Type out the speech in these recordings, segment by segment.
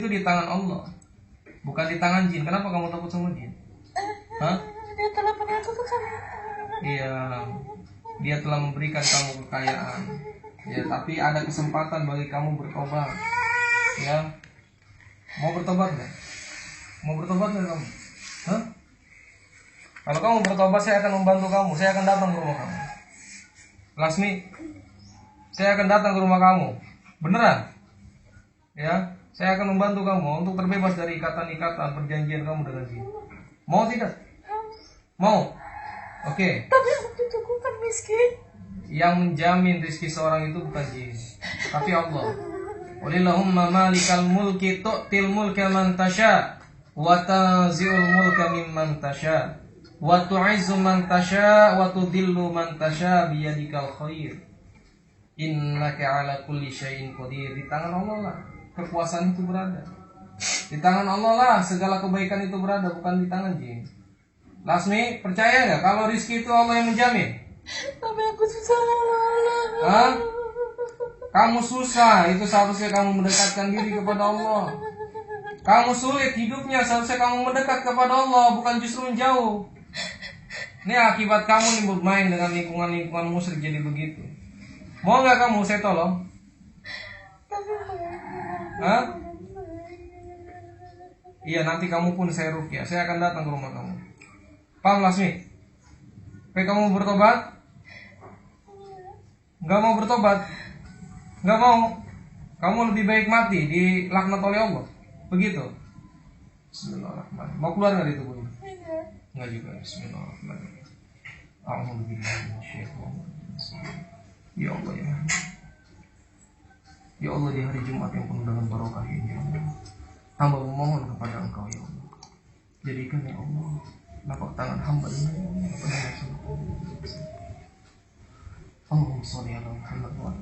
itu di tangan Allah, bukan di tangan jin. Kenapa kamu takut sama jin? Hah? Dia telah menyatukan kami. Iya, dia telah memberikan kamu kekayaan. Ya, tapi ada kesempatan bagi kamu bertobat. Ya, mau bertobat nggak? Mau bertobat nggak kamu? Hah? Kalau kamu bertobat, saya akan membantu kamu. Saya akan datang ke rumah kamu. Lasmi, saya akan datang ke rumah kamu. Beneran? Ya, saya akan membantu kamu untuk terbebas dari ikatan-ikatan perjanjian kamu dengan jin. Mau tidak? Mau? Oke. Tapi waktu itu aku kan miskin. Yang menjamin rezeki seorang itu bukan jin, tapi Allah. Walillahumma malikal mulki tu'til mulka man tasha wa tanzi'ul mulka mimman tasha wa tu'izzu man tasha wa tudillu man tasha biyadikal khair. Innaka ala kulli syai'in qadir. Di tangan Allah lah kekuasaan itu berada. Di tangan Allah lah segala kebaikan itu berada, bukan di tangan jin. Lasmi, percaya nggak kalau rizki itu Allah yang menjamin? Tapi aku susah Allah. Hah? Kamu susah, itu seharusnya kamu mendekatkan diri kepada Allah. Kamu sulit hidupnya, seharusnya kamu mendekat kepada Allah, bukan justru menjauh. Ini akibat kamu nih bermain dengan lingkungan-lingkungan musyrik jadi begitu. Mau nggak kamu saya tolong? Hah? Iya, nanti kamu pun saya ruqyah. Saya akan datang ke rumah kamu. Paham, Lasmi? Oke, kamu mau bertobat? Nggak mau bertobat? Nggak mau? Kamu lebih baik mati dilaknat oleh Allah. Begitu. Bismillahirrahmanirrahim. Mau keluar nggak dari tubuh ini? Nggak juga. Bismillahirrahmanirrahim. Alhamdulillah. Ya Allah ya. Ya Allah, di hari Jumat yang penuh dengan barokah ini, ya Allah, hamba memohon kepada Engkau ya Allah, jadikan ya Allah lapak tangan hamba ini ya Allah penuh Allahumma sholli ala Muhammad wa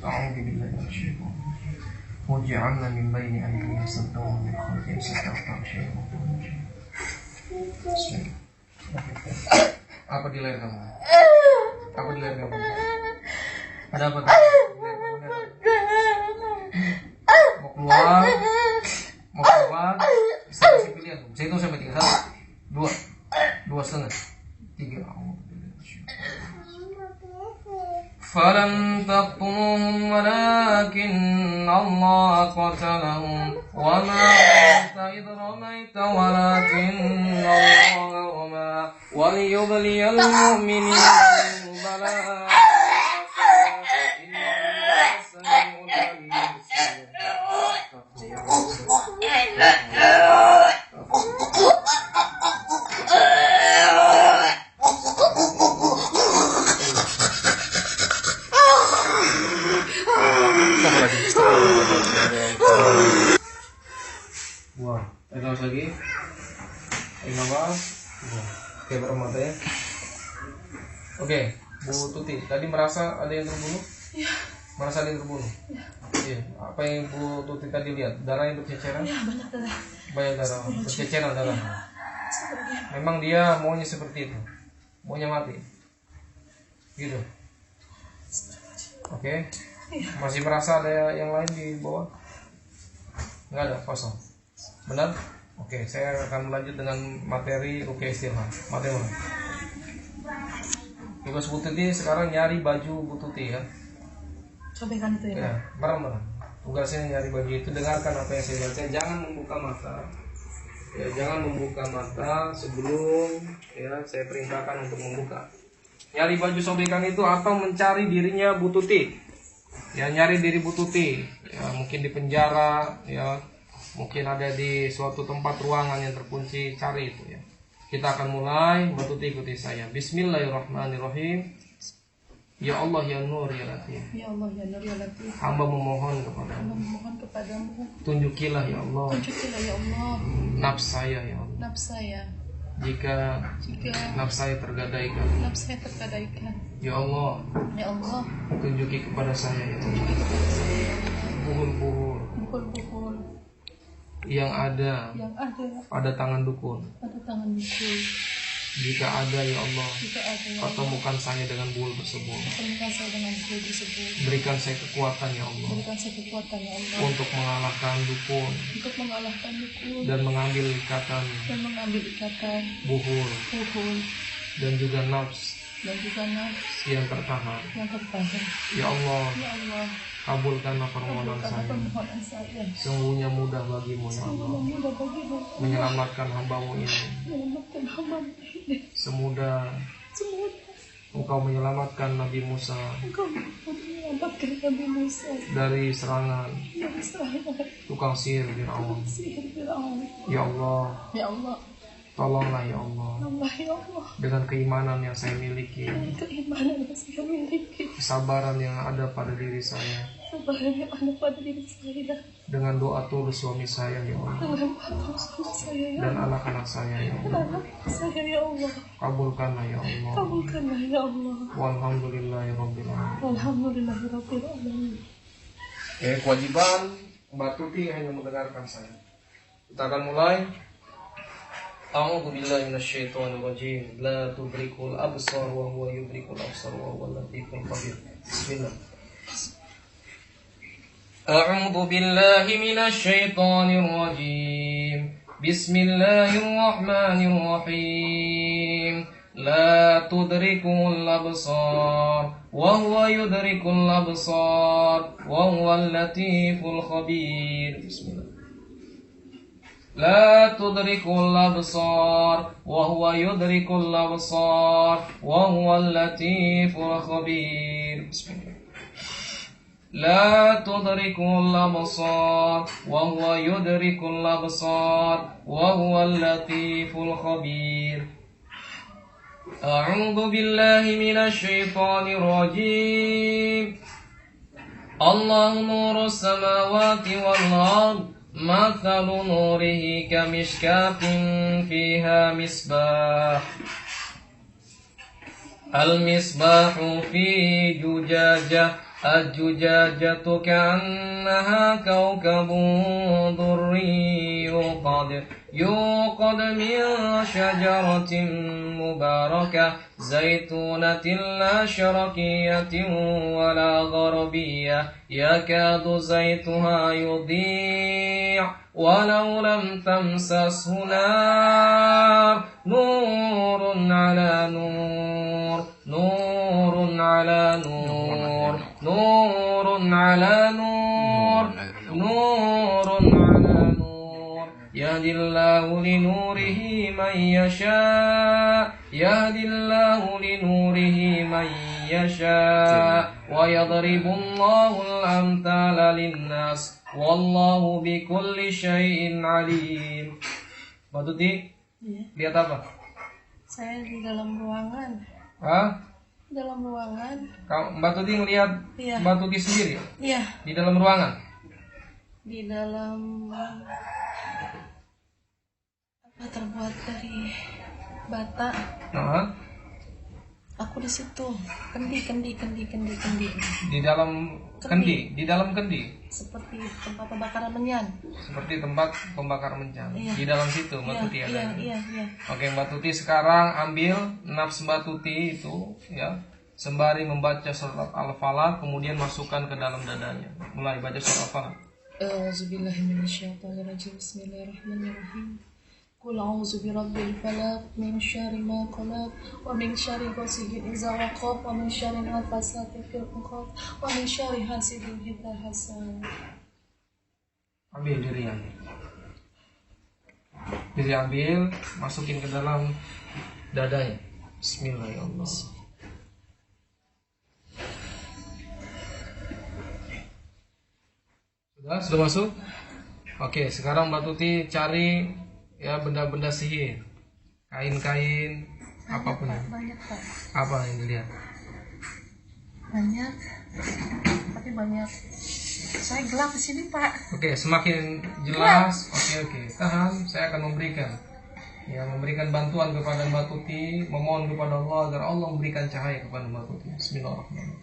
a'udzu billahi minasyaitonir rajim waj'alna min baini aydihim saddan wa min khalfihim saddan Apa di leher kamu? Apa di leher kamu? Ada apa? Mau keluar? Mau keluar? Bisa kasih pilihan. Saya hitung sampai 3. 1, 2, 2,5, 3. فلم تقتلوهم ولكن الله قتلهم وما رميت إذ رميت ولكن الله رمى وليبلي المؤمنين بلاء Wah, terus lagi. Ini apa? Oke, bermata ya. Oke, Bu Tuti, tadi merasa ada yang terbunuh? Iya. Merasa ada yang terbunuh? Iya. Apa yang Bu Tuti tadi lihat? Darah yang berceceran? Iya, banyak darah. Banyak darah, berceceran darah. Memang dia maunya seperti itu, maunya mati, gitu. Oke. Masih merasa ada yang lain di bawah? Nggak ada, kosong. Benar? Oke, saya akan melanjut dengan materi ruqyah istirham. Materi mana? Bebas Bu Tuti sekarang nyari baju Bu Tuti ya. Cobekan itu ya. Ya, bareng-bareng. Tugasnya nyari baju itu, dengarkan apa yang saya baca. Jangan membuka mata. Ya, jangan membuka mata sebelum ya saya perintahkan untuk membuka. Nyari baju sobekan itu atau mencari dirinya Bu Tuti. Ya, nyari diri Bu Tuti. Ya, mungkin di penjara, ya, mungkin ada di suatu tempat ruangan yang terkunci, cari itu ya. Kita akan mulai, Bu Tuti ikuti saya. Bismillahirrahmanirrahim. Ya Allah ya Nur ya Latif. Ya Allah ya Nur ya Latif. Hamba memohon kepadamu. Hamba memohon kepadamu. Tunjukilah ya Allah. Tunjukilah ya Allah. Nafs saya ya Allah. Nafs saya. Jika nafs saya tergadaikan. Nafs saya tergadaikan. Ya Allah. Ya Allah. Tunjuki kepada saya ya Allah. Tunjuki kepada saya ya Allah. Buhul-buhul Buhul-buhul yang ada yang ada pada tangan dukun. pada tangan dukun. Jika ada ya Allah, Jika ada ya Allah, pertemukan saya dengan buul tersebut. pertemukan saya dengan buku tersebut. Berikan saya kekuatan ya Allah Berikan saya kekuatan ya Allah untuk mengalahkan dukun untuk mengalahkan dukun dan mengambil ikatan dan mengambil ikatan buhul buhul dan juga nafs dan juga nafs yang tertahan. yang tertahan. Ya Allah, Ya Allah, kabulkanlah permohonan kabulkanlah saya. permohonan saya. Sungguhnya mudah bagimu ya Sungguh Allah mudah bagimu menyelamatkan hambamu ini. menyelamatkan hamba ini. Semudah Semua Engkau menyelamatkan Nabi Musa Engkau menyelamatkan Nabi Musa dari serangan dari serangan tukang sihir Fir'aun. sihir Firaun. Ya Allah, Ya Allah, tolonglah ya Allah Allah ya Allah, dengan keimanan yang saya miliki, dengan keimanan yang saya miliki, kesabaran yang ada pada diri saya, kesabaran yang ada pada diri saya, dengan doa tulus suami saya ya Allah dengan doa suami saya ya dan Allah, anak-anak saya ya dan Allah. anak saya ya Allah. Kabulkanlah ya Allah. Kabulkanlah ya Allah. Walhamdulillahirabbil alamin. Alhamdulillahirabbil alamin. Kewajiban Mbak Tuti hanya mendengarkan saya. Kita akan mulai. A'udzu billahi minasyaitonir rajim. La tudrikul absar wa huwa yudrikul absar wa huwal latiful khabir. Bismillah. A'udzu billahi minasyaitonir rajim. Bismillahirrahmanirrahim. La tudrikul absar wa huwa yudrikul absar wa huwal latiful khabir. Bismillah. لا تدرك الأبصار وهو يدرك الأبصار وهو اللطيف الخبير. بسم الله. لا تدرك الأبصار وهو يدرك الأبصار وهو اللطيف الخبير. أعوذ بالله من الشيطان الرجيم. الله نور السماوات والأرض مثل نوره كمشكاة فيها مصباح. المصباح في زجاجة. الزجاجة كأنها كوكب دري يوقد من شجرة مباركة زيتونة لا شرقية ولا غربية يكاد زيتها يضيء ولو لم تمسسه نار نور على نور نور على نور نور على نور نور على نور يهدي الله لنوره من يشاء يهدي الله لنوره من يشاء ويضرب الله الأمثال للناس والله بكل شيء عليم. Mbak Tuti, Iya. lihat apa? Saya di dalam ruangan. Hah? Dalam ruangan. Mbak Tuti ngelihat Iya. Mbak Tuti sendiri ya? Iya. Di dalam ruangan? Di dalam apa terbuat dari bata. Nah, Aku di situ. Kendi. di dalam kendi, di dalam kendi. Seperti tempat pembakaran menyan. Seperti tempat pembakar mencan. Iya. Di dalam situ Mbak Tuti ada. Iya. Oke, Mbak Tuti sekarang ambil nafs Mbak Tuti itu ya, sembari membaca surat Al-Falaq, kemudian masukkan ke dalam dadanya. Mulai baca surat Al-Falaq. A'udzubillahi minasyaitonirrajim. Bismillahirrahmanirrahim. Qul a'udzu birabbil falaq min syarri ma khalaq wa min syarri ghasiqin idza waqab wa min syarri nafasati fil 'uqad wa min syarri hasidin idza hasad. Ambil dirinya. Diri ambil, masukin ke dalam dadanya. Bismillahirrahmanirrahim. Sudah masuk? Oke, sekarang Mbak Tuti cari ya benda-benda sihir, kain-kain, apapun. Banyak, Pak. Apa yang dilihat? Banyak. Tapi banyak. Saya gelap di sini, Pak. Oke, semakin jelas. Oke, tahan. Saya akan memberikan bantuan kepada Mbak Tuti, memohon kepada Allah agar Allah memberikan cahaya kepada Mbak Tuti. Bismillahirrahmanirrahim.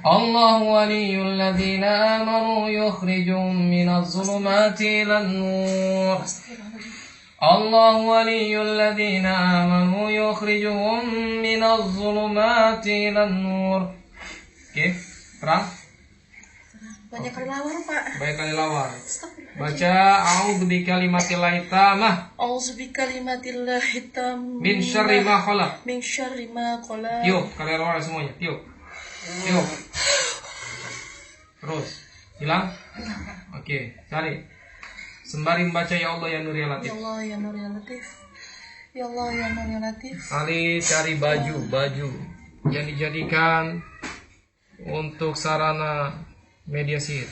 Allah waliyul ladzina amanu yukhrijuhum minadh dhulumati ilan nur. Allah waliyul ladzina amanu yukhrijuhum minadh dhulumati ilan nur. Oke, terang. Banyak kali lawar, Pak. Banyak kali lawar. Baca a'udzu bikalimatillahi tammah. A'udzu bikalimatillahi tammah. Min syarri ma khalaq. Min syarri ma khalaq. Tiup, kalian lawar semuanya. Tiup. Tiup. Terus. Hilang? Oke, cari. Sembari membaca ya Allah ya Nur ya Latif. Ya Allah ya Nur ya Latif. Ya Allah ya Nur ya Latif. Ali cari baju yang dijadikan untuk sarana media sihir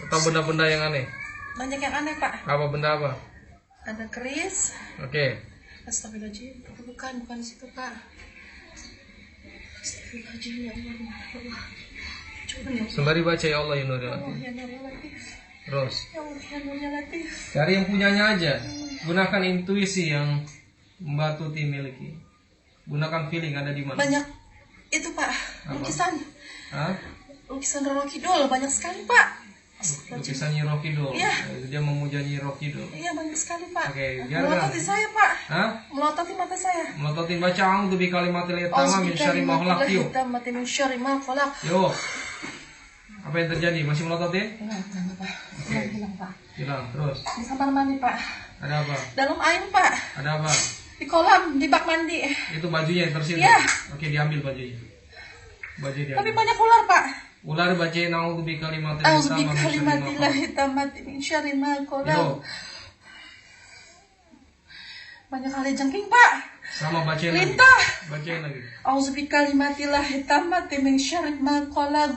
atau benda-benda yang aneh. Banyak yang aneh, Pak. Apa benda apa? Ada keris. Oke. Astagfirullahaladzim. Bukan situ, Pak. Astagfirullahaladzim, ya Allah. Ya Allah. Coba ya Allah. Sembari baca ya Allah ya Nur ya Ya Allah Latif. ya Nur ya Latif. Terus. Ya Allah ya Nur ya Latif. Cari yang punyanya aja. Gunakan intuisi yang Mbak Tuti miliki. Gunakan feeling ada di mana. Banyak itu, Pak. Lukisan. Hah? Lukisan Roro Kidul banyak sekali, Pak. Lukisan Nyi Rokido. Iya. Dia memuja Nyi Rokido. Iya, banyak sekali, Pak. Oke, biarkan. Melototi saya, Pak. Hah? Melototi mata saya. Melototin baca a'udzu bikalimatil tammah min syarri ma khalaq. Yuk. Mati min syarri ma khalaq. Yuk. Apa yang terjadi? Masih melototin? Hilang, Pak. Hilang, Pak. Hilang. Terus. Di kamar mandi, Pak. Ada apa? Dalam air, Pak. Ada apa? Di kolam, di bak mandi. Itu bajunya yang tersisa. Iya. Oke, diambil bajunya. Baju diambil. Tapi banyak ular, Pak. Ular bacain a'udzu bikalimatil A'udzu tammah min syarri ma khalaq. bikalimatillah tammati min syarri ma khalaq. Yuk. Banyak kali jengking, Pak. Sama bacain lagi. Lintah. Bacain lagi. A'udzu bikalimatillah tammati min syarri ma khalaq.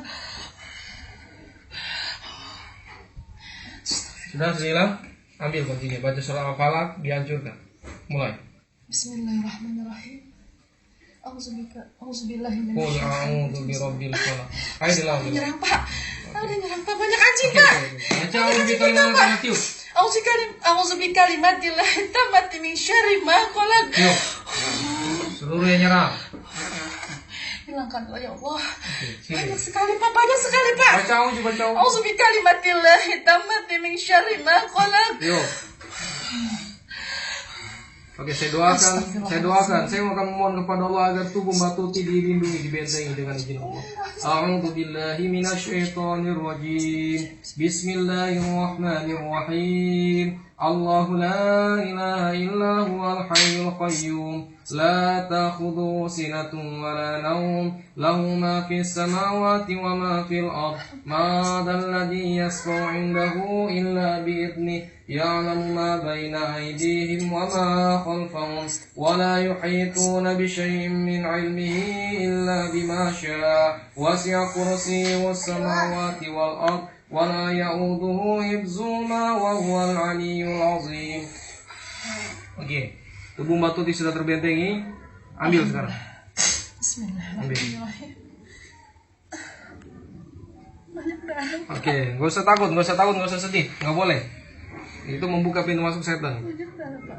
Sudah hilang? Ambil bajunya. Baca surah Al-Falaq, dihancurkan. Mulai. Bismillahirrahmanirrahim. Auzubillahi Qul minasyaitonir a'udzu birabbil falaq. Ayo dilawan. Nyerang, Pak. Ada nyerang, Pak. Banyak anjing, Pak. Baca a'udzu bikalimatil tammah. Yuk. A'udzu bikalimatillah tammati min syarri ma khalaq. Yuk. Seluruhnya nyerang. Hilangkanlah, ya Allah. Sini. Banyak sekali, Pak. Banyak sekali, Pak. Baca a'udzu, baca a'udzu. A'udzu bikalimatillah tammati min syarri ma khalaq. Yuk. Oke, saya doakan. Saya akan memohon kepada Allah agar tubuh Mbak Tuti dilindungi, dibentengi dengan izin Allah. A'udzu billahi minasyaitonir rajim. Bismillahirrahmanirrahim. Allahu la ilaha illa huwal hayyul qayyum. La ta'khudhuhu sinatun wa la nawm. Lahu ma fis samawati wa ma fil ard. Ma dhal ladzi yashfa'u 'indahu illa bi idnihi. يعلم ما بين أيديهم وما خلفهم ولا يحيطون بشيء من علمه إلا بما شاء وسع كرسيه السماوات والأرض ولا يؤوده حفظهما وهو العلي العظيم. Oke, tubuh Mbak Tuti sudah terbentengi. Ambil sekarang. Bismillahirrahmanirrahim. Banyak darah. Oke, nggak usah takut, nggak usah sedih, nggak boleh. Itu membuka pintu masuk setan.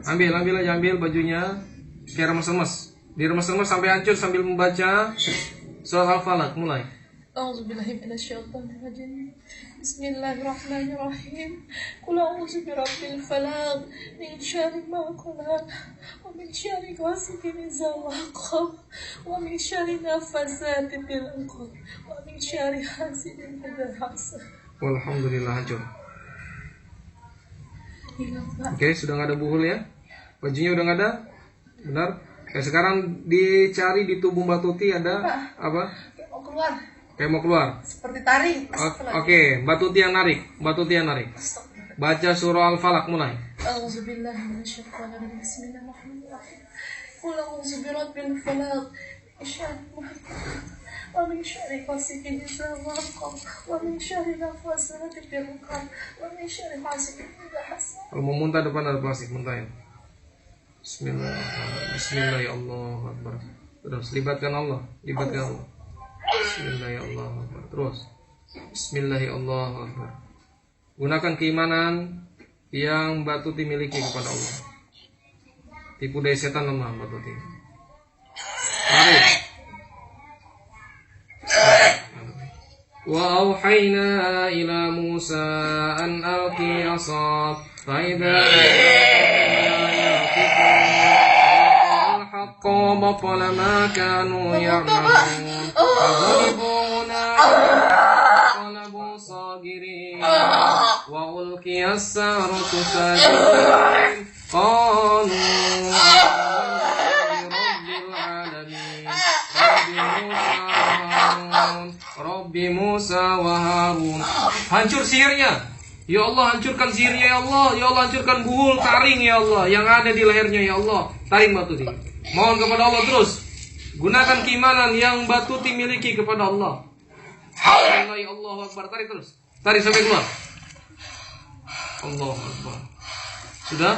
Ambil aja bajunya. Kayak remes-remes. Diremes-remes sampai hancur sambil membaca surah Al-Falaq. Mulai. A'udzubillahi minasyaitonir rajim. Bismillahirrahmanirrahim. Qul a'udzu birabbil falaq min syarri ma khalaq wa min syarri ghasiqin idza waqab wa min syarri nafasati fil 'uqad wa min syarri hasidin idza hasad. Walhamdulillah hancur. Hilang, Pak. Oke, sudah nggak ada buhul ya? Bajunya udah nggak ada? Benar? Oke, sekarang dicari di tubuh Mbak Tuti ada apa? Kayak mau keluar. Kayak mau keluar. Seperti taring. Oke, Mbak Tuti yang narik. Baca surah Al-Falaq mulai. A'udzubillahi minasyaitonir rajim. Bismillahirrahmanirrahim. Qul a'udzu birabbil falaq. Wa min syarri ghasiqin idza waqab wa min syarri nafasati fil 'uqad wa min syarri hasidin idza hasad. Kalau mau muntah depan ada plastik, muntahin. Bismillahirrahmanirrahim. Terus libatkan Allah. Bismillahirrahmanirrahim. Terus Bismillahirrahmanirrahim. Gunakan keimanan yang Mbak Tuti miliki kepada Allah. Tipu daya setan lemah Mbak Tuti. Tarik. وأوحينا إلى موسى أن ألقي عصاك فإذا وبطل ما كانوا يعملون فغلبوا هنالك وانقلبوا صاغرين وألقي السحرة ساجدين قالوا Rabbi Musa wa Harun. Hancur sihirnya. Ya Allah, hancurkan sihirnya ya Allah. Ya Allah, hancurkan buhul taring ya Allah yang ada di lehernya ya Allah. Taring Batuti. Mohon kepada Allah terus. Gunakan keimanan yang Batuti miliki kepada Allah. Allahu Akbar. Tarik terus. Tarik sampai keluar. Allahu Akbar. Sudah?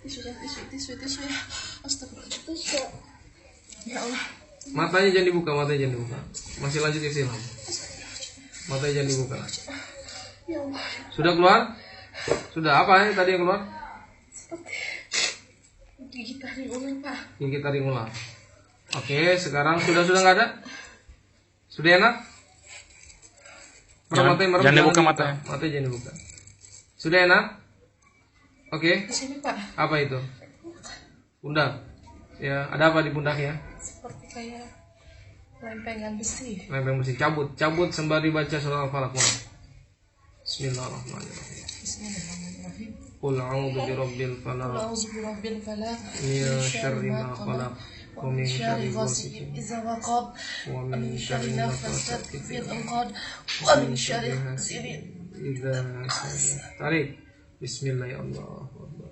Tisu ya. Astagfirullah. Ya Allah. Matanya jangan dibuka, matanya jangan dibuka. Masih lanjut istilah. Matanya jangan dibuka. Ya Allah. Sudah keluar? Sudah apa ya tadi yang keluar? Seperti gigit taring ular, Pak. Gigit taring ular. Oke, sekarang sudah nggak ada? Sudah enak? Jangan dibuka matanya. Matanya jangan dibuka. Sudah enak? Oke. Di sini, Pak. Apa itu? Pundak. Ya, ada apa di pundaknya? Seperti kayak lempengan besi. Lempeng besi. Cabut sembari baca surah Al-Falaq. Bismillahirrahmanirrahim. Bismillahirrahmanirrahim. Qul a'udzu birabbil Qul falaq. a'udzu birabbil falaq. Min syarri ma khalaq. Wa min syarri ghasiqin idza waqab. Wa Wa min syarri nafatsati fil 'uqad. Wa min syarri hasidin idza hasad. Tarik. Bismillahirrahmanirrahim.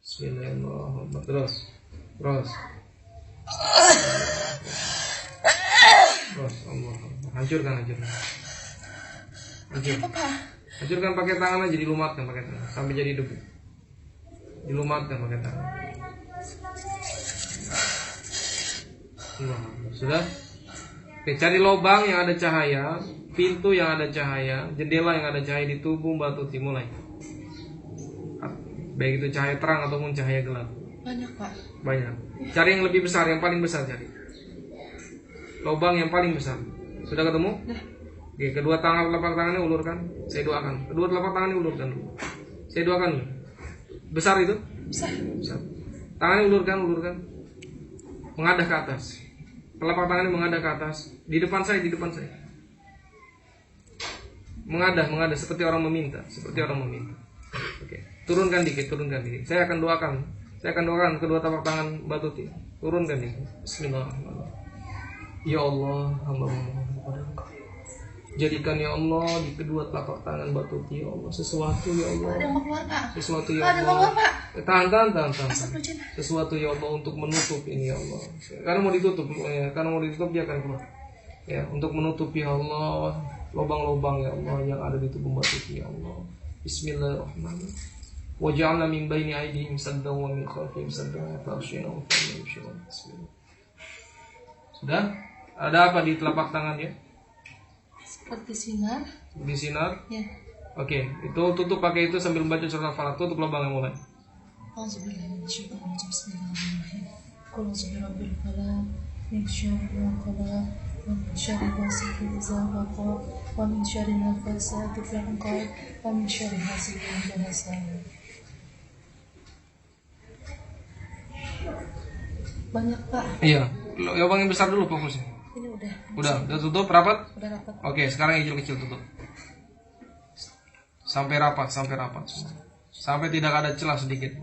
Bismillahirrahmanirrahim. Terus. Allah. Hancurkan. Apa? Hancurkan pakai tangan aja, dilumatkan pakai tangan sampai jadi debu. Dilumatkan pakai tangan. Allah. Sudah? Oke, cari lubang yang ada cahaya, pintu yang ada cahaya, jendela yang ada cahaya di tubuh Batuti. Mulai. Baik itu cahaya terang ataupun cahaya gelap. Banyak, Pak. Banyak. Cari yang lebih besar, yang paling besar cari. Lubang yang paling besar. Sudah ketemu? Oke, kedua telapak tangannya ulurkan. Saya doakan. Kedua telapak tangannya ulurkan dulu. Saya doakan dulu. Besar itu? Besar. Tangannya ulurkan. Mengadah ke atas. Telapak tangannya mengadah ke atas. Di depan saya. Mengadah seperti orang meminta. Oke. Turunkan dikit. Saya akan doakan kedua telapak tangan Batuti. Turunkan dikit. Bismillahirrahmanirrahim. Ya Allah, hamba memohon kepada Engkau. Jadikan ya Allah di kedua telapak tangan Batuti ya Allah sesuatu ya Allah. Ada yang mau keluar, Pak. Sesuatu ya Ada yang mau Allah. keluar, Pak. Tahan. Astagfirullahaladzim. Sesuatu ya Allah untuk menutup ini ya Allah. Karena mau ditutup dia akan keluar. Ya, untuk menutup ya Allah lubang-lubang ya Allah yang ada di tubuh Batuti ya Allah. Bismillahirrahmanirrahim. Waj'alna min baini aydihim saddan wa min khalfihim saddan fa'aghshaynahum fahum yubsirun. Sudah? Ada apa di telapak tangannya? Seperti sinar. Di sinar? Ya. Oke, itu tutup pakai itu sambil baca surah Al-Falaq. Tutup lubangnya mulai. A'udzubillahi minasyaitonir rajim. Bismillahirrahmanirrahim. Qul a'udzu birabbil falaq. Min syarri ma khalaq. Wa min syarri ghasiqin idza waqab. Wa min syarri nafatsati fil 'uqad. Wa min syarri hasidin idza hasad. Banyak, Pak. Iya, lubang yang besar dulu fokusnya. Ini Udah tutup rapat? Udah rapat. Oke, sekarang yang kecil-kecil tutup. Sampai rapat. Sampai tidak ada celah sedikit.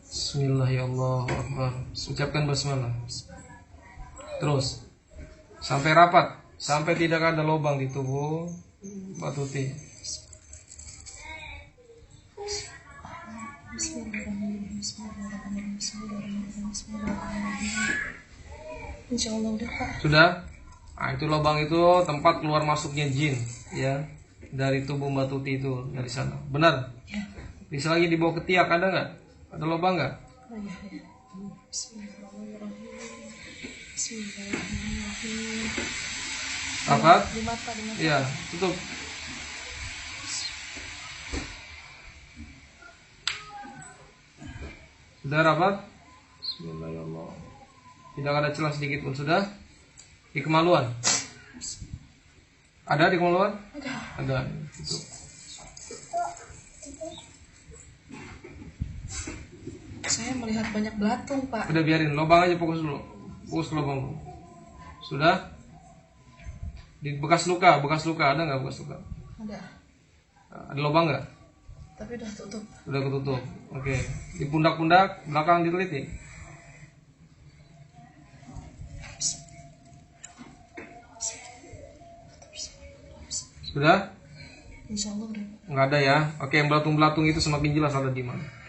Bismillahirrahmanirrahim. Ucapkan basmalah. Terus. Sampai rapat. Sampai tidak ada lubang di tubuh Batuti. Bismillahirrahmanirrahim. Insyaallah udah, Pak. Sudah? Nah, itu lubang itu tempat keluar masuknya jin, ya, dari tubuh Batuti itu dari sana. Benar? Ya. Bisa lagi dibawa ke tiak, ada nggak? Ada lubang nggak? Oh iya. Bismillahirrahmanirrahim. Bismillahirrahmanirrahim. Rapat? Di mata. Iya, tutup. Sudah rapat? Bismillahirrahmanirrahim. Tidak ada celah sedikit pun. Sudah? Di kemaluan? Ada di kemaluan? Ada. Tutup. Saya melihat banyak belatung, Pak. Udah biarin, lubang aja, fokus dulu. Fokus ke lubang dulu. Sudah? Di bekas luka ada nggak bekas luka? Ada. Ada lubang nggak? Tapi udah tutup. Udah ketutup. Oke. Di pundak-pundak belakang diteliti. Sudah? Insya Allah udah. Nggak ada ya. Oke, yang belatung-belatung itu semakin jelas ada di mana.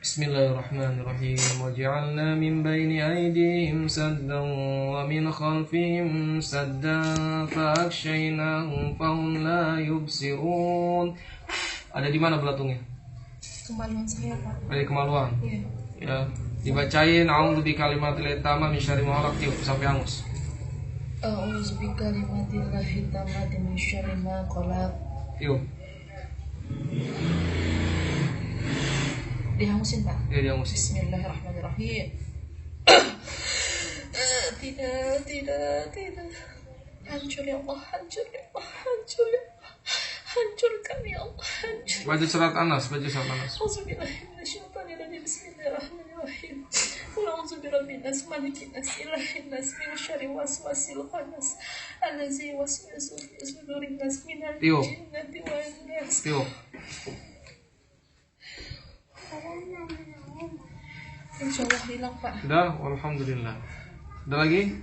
Bismillahirrahmanirrahim. Waj'alna min baini aydihim saddan wa min khalfihim saddan fa'akshaynahum fahum la yubsirun. Ada di mana belatungnya? Kemaluan saya, Pak. Ada di kemaluan. Iya. Ya, dibacain a'udzu bi kalimatil tamma min syarri ma khalaq sampai angus. A'udzu bi kalimatillahi tammati min syarri ma khalaq. Yuk. Dihangusin, Pak. Ya, dihangusin. Bismillahirrahmanirrahim. Tidak. Hancur ya Allah, hancur ya Allah, hancur ya Allah. Hancurkan ya Allah, hancur. Baca surat Anas. Auzubillahiminasyaitonirrajim. Bismillahirrahmanirrahim. Qul a'udzu birabbin nas, malikin nas, ilahin nas, min syarri waswasil khannas, allazi yuwaswisu fi sudurin nas, minal jinnati wan nas. Yuk. Insyaallah hilang, Pak. Sudah, alhamdulillah. Ada lagi?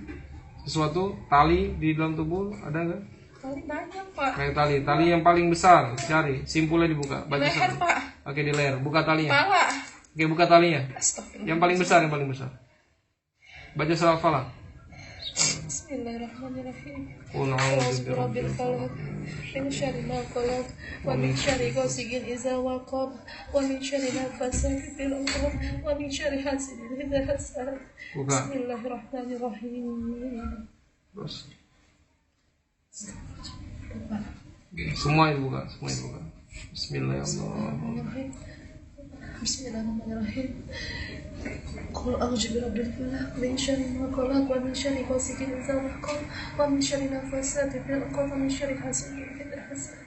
Sesuatu tali di dalam tubuh ada enggak? Tali banyak, Pak. Kayak tali yang paling besar, cari, simpulnya dibuka. Di leher, Pak. Oke, di leher, buka talinya. Kepala. Oke, buka talinya. Astagfirullah. Yang paling besar. Baca surah Al-Falaq. Bismillahirrahmanirrahim. Qul A'udzu a'udzu birabbil birabbil falaq, min syarri ma khalaq, wa min syarri ghasiqin idza waqab, wa min syarri nafasati fil 'uqad, wa min syarri hasidin idza hasad. Buka. Bismillahirrahmanirrahim. Terus. Semua itu buka. Bismillahirrahmanirrahim. Bismillahirrahmanirrahim. Qul a'udzu birabbil falaq, min syarri ma khalaq, wa min syarri ghasiqin idza waqab, wa min syarri nafasati fil 'uqad, wa min syarri hasidin idza hasad.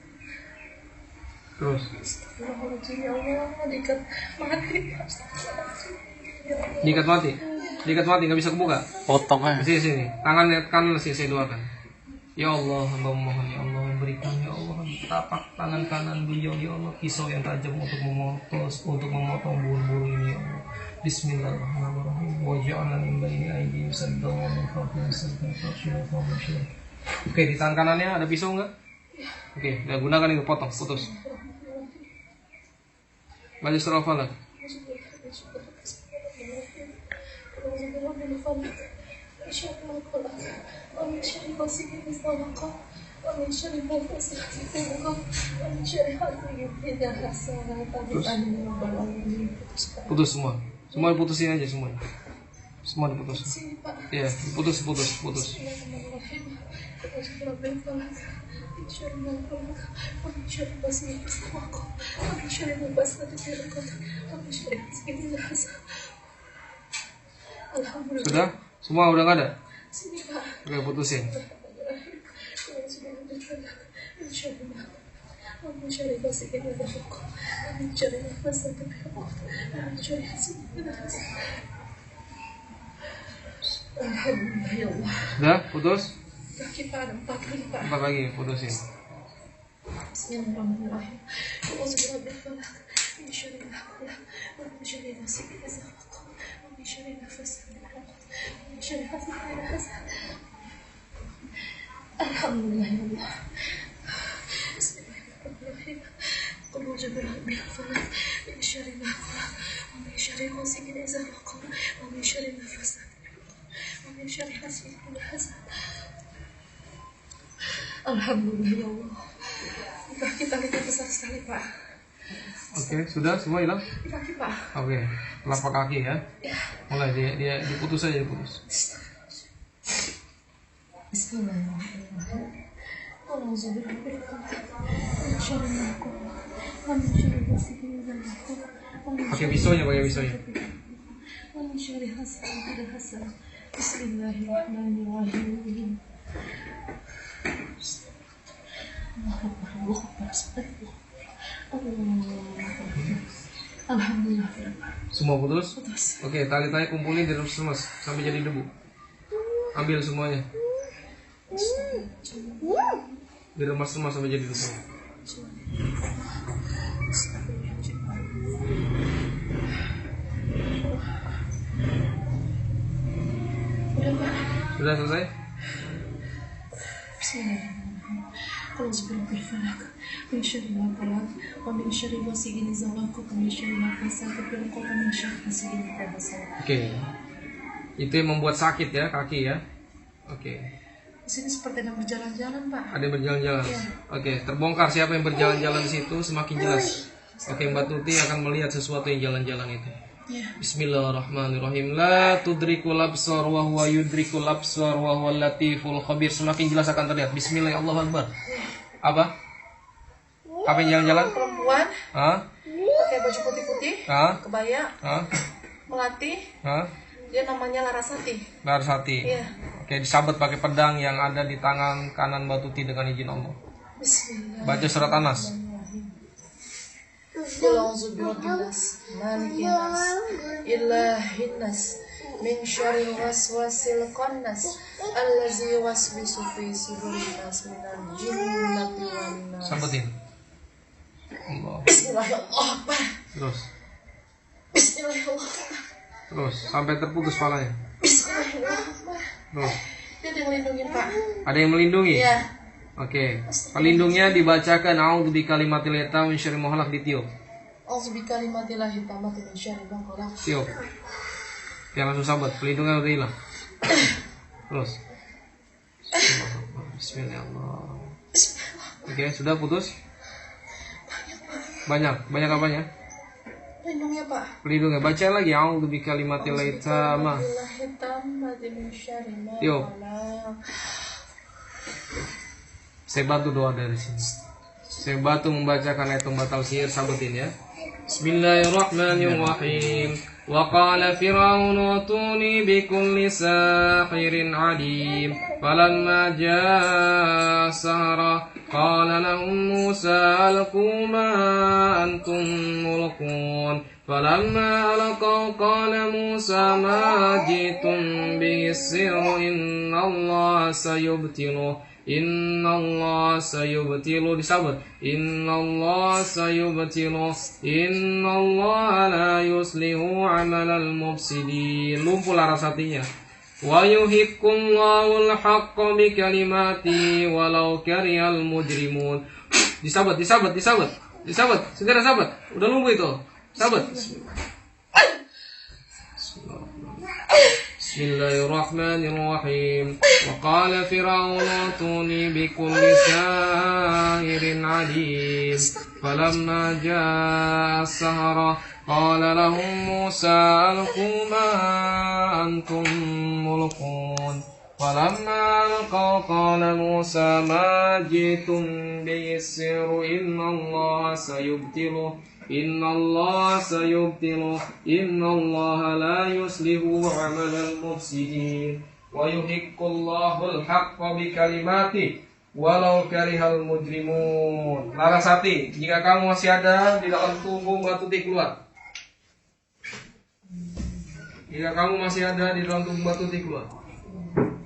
Terus. Astagfirullahaladzim, ya Allah, diikat mati. Diikat mati, nggak bisa kebuka. Potong aja. Sini. Tangan kanan saya doakan. Ya Allah, hamba mohon ya Allah, berikan ya Allah tapak tangan kanan beliau ya Allah pisau yang tajam untuk memotong bulu-bulu ini ya Allah. Bismillahirrahmanirrahim. Waj'alna min baini aydihim saddan wa min khalfihim saddan fa'akshaynahum. Oke, di tangan kanannya ada pisau enggak? Oke, udah gunakan itu, putus. Baca surah Al-Falaq. Putus semua diputusin aja semua diputus. Iya, putus. Sudah? Semua udah nggak ada? Oke, putusin. Sudah? Putus? Empat lagi, putusin. Bismillahirrahmanirrahim. Auzubillahi min syarri ma khalaq, wa min syarri ghasiqin idza waqab, wa min syarri nafasati fil 'uqad, wa min syarri hasidin idza hasad. Alhamdulillah ya Allah. Bismillahirrahmanirrahim. Qul a'udzu birabbil falaq, min syarri ma khalaq, wa min syarri ghasiqin idza waqab, wa min syarri nafasati fil 'uqad, wa min syarri hasidin idza hasad. Alhamdulillah ya Allah. Kaki talinya besar sekali, Pak. Oke, sudah semua hilang? Kaki, Pak. Oke, telapak kaki ya. Mulai dia diputus aja, diputus. Bismillahirrahmanirrahim. A'udzu birabbil falaq, min syarri ma khalaq, wa min syarri ghasiqin idza waqab, wa min Pakai pisaunya. wa min syarri hasidin idza hasad. Bismillahirrahmanirrahim. Alhamdulillah. Semua putus? Putus. Oke, tali-tali kumpulin diremes-remes sampai jadi debu. Ambil semuanya. Diremes-remes sampai jadi debu. Udah Pak. Sudah selesai? Bismillahirrahmanirrahim. Qul a'udzu falaq min syarri ma khalaq wa min syarri ghasiqin idza waqab wa min syarri nafasati fil 'uqad wa min syarri hasidin idza hasad. Oke. Itu yang membuat sakit ya kaki ya. Oke. Di sini seperti ada berjalan-jalan, Pak. Ada yang berjalan-jalan. Iya. Oke, terbongkar siapa yang berjalan-jalan di situ semakin jelas. Oke, Mbak Tuti akan melihat sesuatu yang jalan-jalan itu. Ya. Bismillahirrahmanirrahim. La tudrikul absar wa huwa yudrikul absar wa huwal latiful khabir. Semakin jelas akan terlihat. Bismillah, Allahu Akbar. Apa? Apa yang jalan-jalan? Perempuan Hah? pakai baju putih-putih, Hah? kebaya, Hah? melati. Hah? Dia namanya Larasati. Larasati. Iya. Oke, disabet pakai pedang yang ada di tangan kanan Mbak Tuti dengan izin Allah. Bismillah. Baca surat Anas. Qul a'udzu birabbin nas, malikin nas, ilahin nas, min syarril waswasil khannas, allazi yuwaswisu fi sudurin nas minal jinnati wan nas. Sabetin. Allah. Bismillahirrahmanirrahim. Terus. Bismillahirrahmanirrahim. Terus sampai terputus palanya. Bismillahirrahmanirrahim. Terus. Dia ada yang melindungi, Pak. Ada yang melindungi? Iya. Oke. Pelindungnya dibacakan a'udzu bikalimatil hitam min syarri ma khalaq, ditiup. A'udzu bikalimatillah hitamati min syarri ma khalaq. Tiup. Jangan langsung sahabat, pelindungnya udah hilang. Terus. Bismillahirrahmanirrahim. Oke, sudah putus? Banyak apanya? Lindungnya, Pak. Pelindungnya, baca lagi a'udzu bikalimatil hitam. Hitamati min syarri ma Tiup. khalaq. Saya bantu doa dari sini. Saya bantu membacakan ayat pembatal sihir, sabetin ya. Bismillahirrahmanirrahim. Wa qala fir'aun atuni bikulli sahirin alim. Falamma jaa sahara qala lahum Musa alqu ma antum mulqun. Falamma alqaw qala Musa ma jitum bihi sirru inna Allah sayubtiluh. Inna Allah sayubtilu, disabut. Inna Allah sayubtilu. Inna Allah la yuslihu amalal mufsidin. Lumpuh Larasatinya. Wa yuhiqqullahu al-haqqa bi kalimati walau karihal mujrimun. Disabut. Segera sabat. Udah lumpuh itu. Sabat. Bismillahirrahmanirrahim. Wa qala fir'aun atuni bikulli sahirin alim. Falamma jaa as-sahara qala lahum Musa alqu ma antum mulqun. Falamma alqaw qala Musa ma jitum bihi sirru inna Allah sayubtiluh. Inna Allah sayubtiluh. Inna Allah la yuslihu amalal mufsidin. Wa yuhiqqullahu al-haqqa bi kalimati walau karihal mujrimun. Larasati, jika kamu masih ada di dalam tubuh Mbak Tuti, keluar. Jika kamu masih ada di dalam tubuh Mbak Tuti, keluar.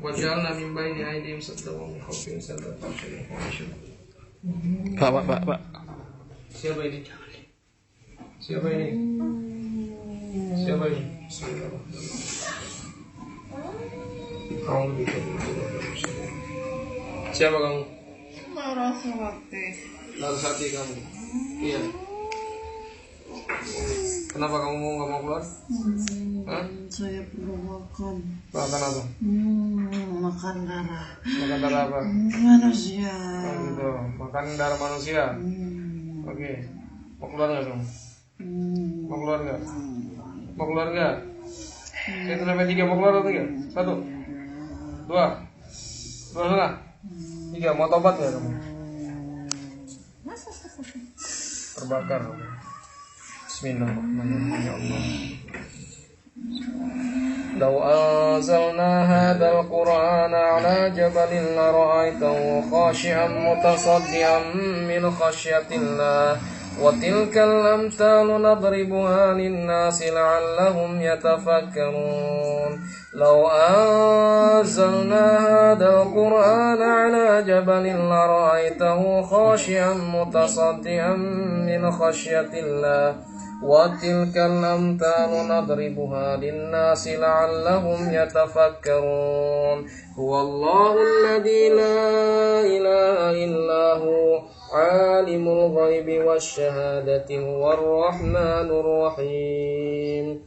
Waj'alna min baini aydihim saddan wa min khalfihim saddan. Pak. Siapa ini? Siapa ini? Siapa kamu? Larasati kamu. Iya. Kenapa kamu nggak mau keluar? Saya perlu makan. Makan apa? Makan darah. Makan darah apa? Manusia. Oh gitu. Makan darah manusia. Oke. Mau keluar nggak kamu? Mau keluar nggak? Mau keluar nggak? Saya sampai 3 mau keluar atau enggak? 1, 2, 2,5, 3. Mau tobat nggak kamu? Terbakar. Bismillahirrahmanirrahim. Ya Allah. Law anzalna hadzal qur'ana 'ala jabalin la ra'aitahu khashi'an mutasaddian min khashyatillah. وتلك الأمثال نضربها للناس لعلهم يتفكرون لو أنزلنا هذا القرآن على جبل لرأيته خاشعا متصدعا من خشية الله وتلك الأمثال نضربها للناس لعلهم يتفكرون هو الله الذي لا إله إلا هو عالم الغيب والشهادة هو الرحمن الرحيم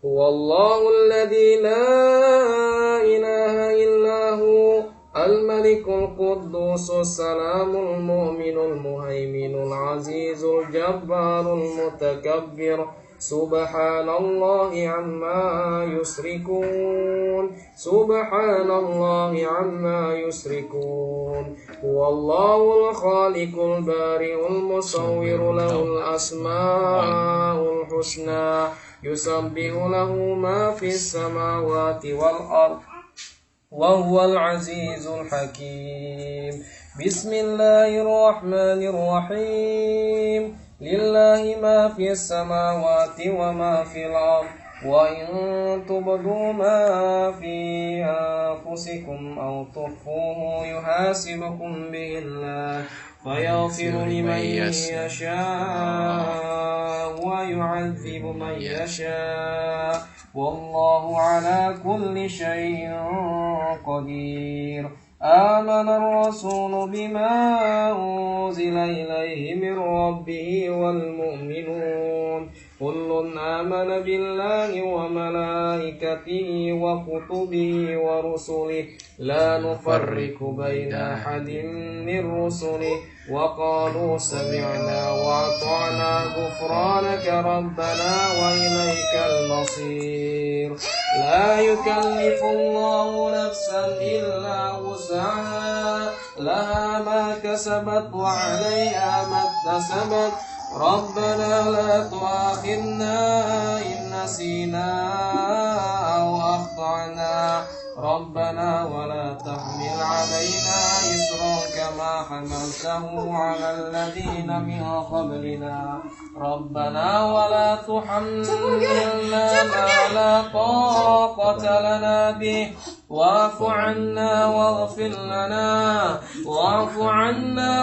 هو الله الذي لا إله إلا هو الملك القدوس السلام المؤمن المهيمن العزيز الجبار المتكبر سبحان الله عما يشركون سبحان الله عما يشركون هو الله الخالق البارئ المصور له الأسماء الحسنى يسبح له ما في السماوات والأرض وهو العزيز الحكيم بسم الله الرحمن الرحيم لله ما في السماوات وما في الأرض وإن تبدوا ما في أنفسكم أو تخفوه يحاسبكم به الله فيغفر لمن يشاء ويعذب من يشاء والله على كل شيء قدير آمن الرسول بما أنزل إليه من ربه والمؤمنون كل آمن بالله وملائكته وكتبه ورسله لا نفرق بين أحد من رسله وقالوا سمعنا وأطعنا غفرانك ربنا وإليك المصير لا يكلف الله نفسا إلا وسعها لها ما كسبت وعليها ما اكتسبت ربنا لا تؤاخذنا إن نسينا أو أخطأنا ربنا ولا تحمل علينا إصرا كما حملته على الذين من قبلنا ربنا ولا تحملنا ما لا طاقة لنا به واعف عنا واغفر لنا وارحمنا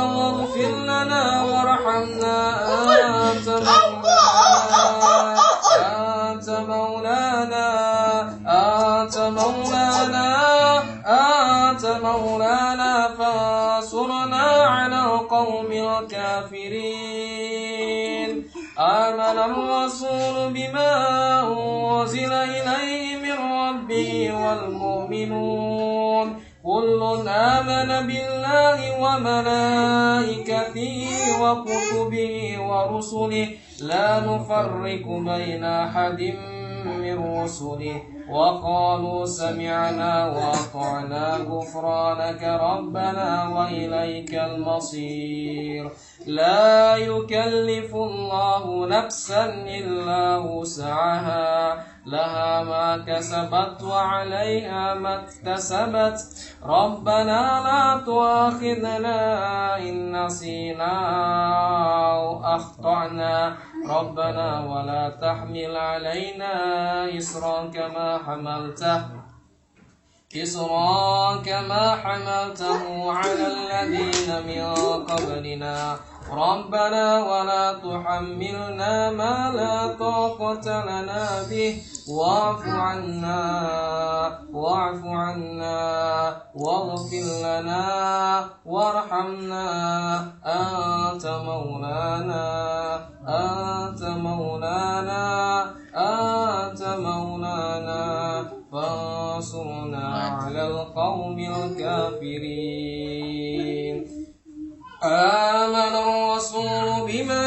أنت مولانا فانصرنا على القوم الكافرين آمن الرسول بما أنزل إليه من ربه والمؤمنون كل آمن بالله وملائكته وكتبه ورسله لا نفرق بين أحد من رسله وقالوا سمعنا وأطعنا غفرانك ربنا وإليك المصير لا يكلف الله نفسا إلا وسعها لها ما كسبت وعليها ما اكتسبت ربنا لا تؤاخذنا إن نسينا أو أخطأنا ربنا ولا تحمل علينا إصرا كما حملته على الذين من قبلنا ربنا ولا تحملنا ما لا طاقة لنا به واعف عنا واغفر لنا وارحمنا أنت مولانا فانصرنا على القوم الكافرين آمن الرسول بما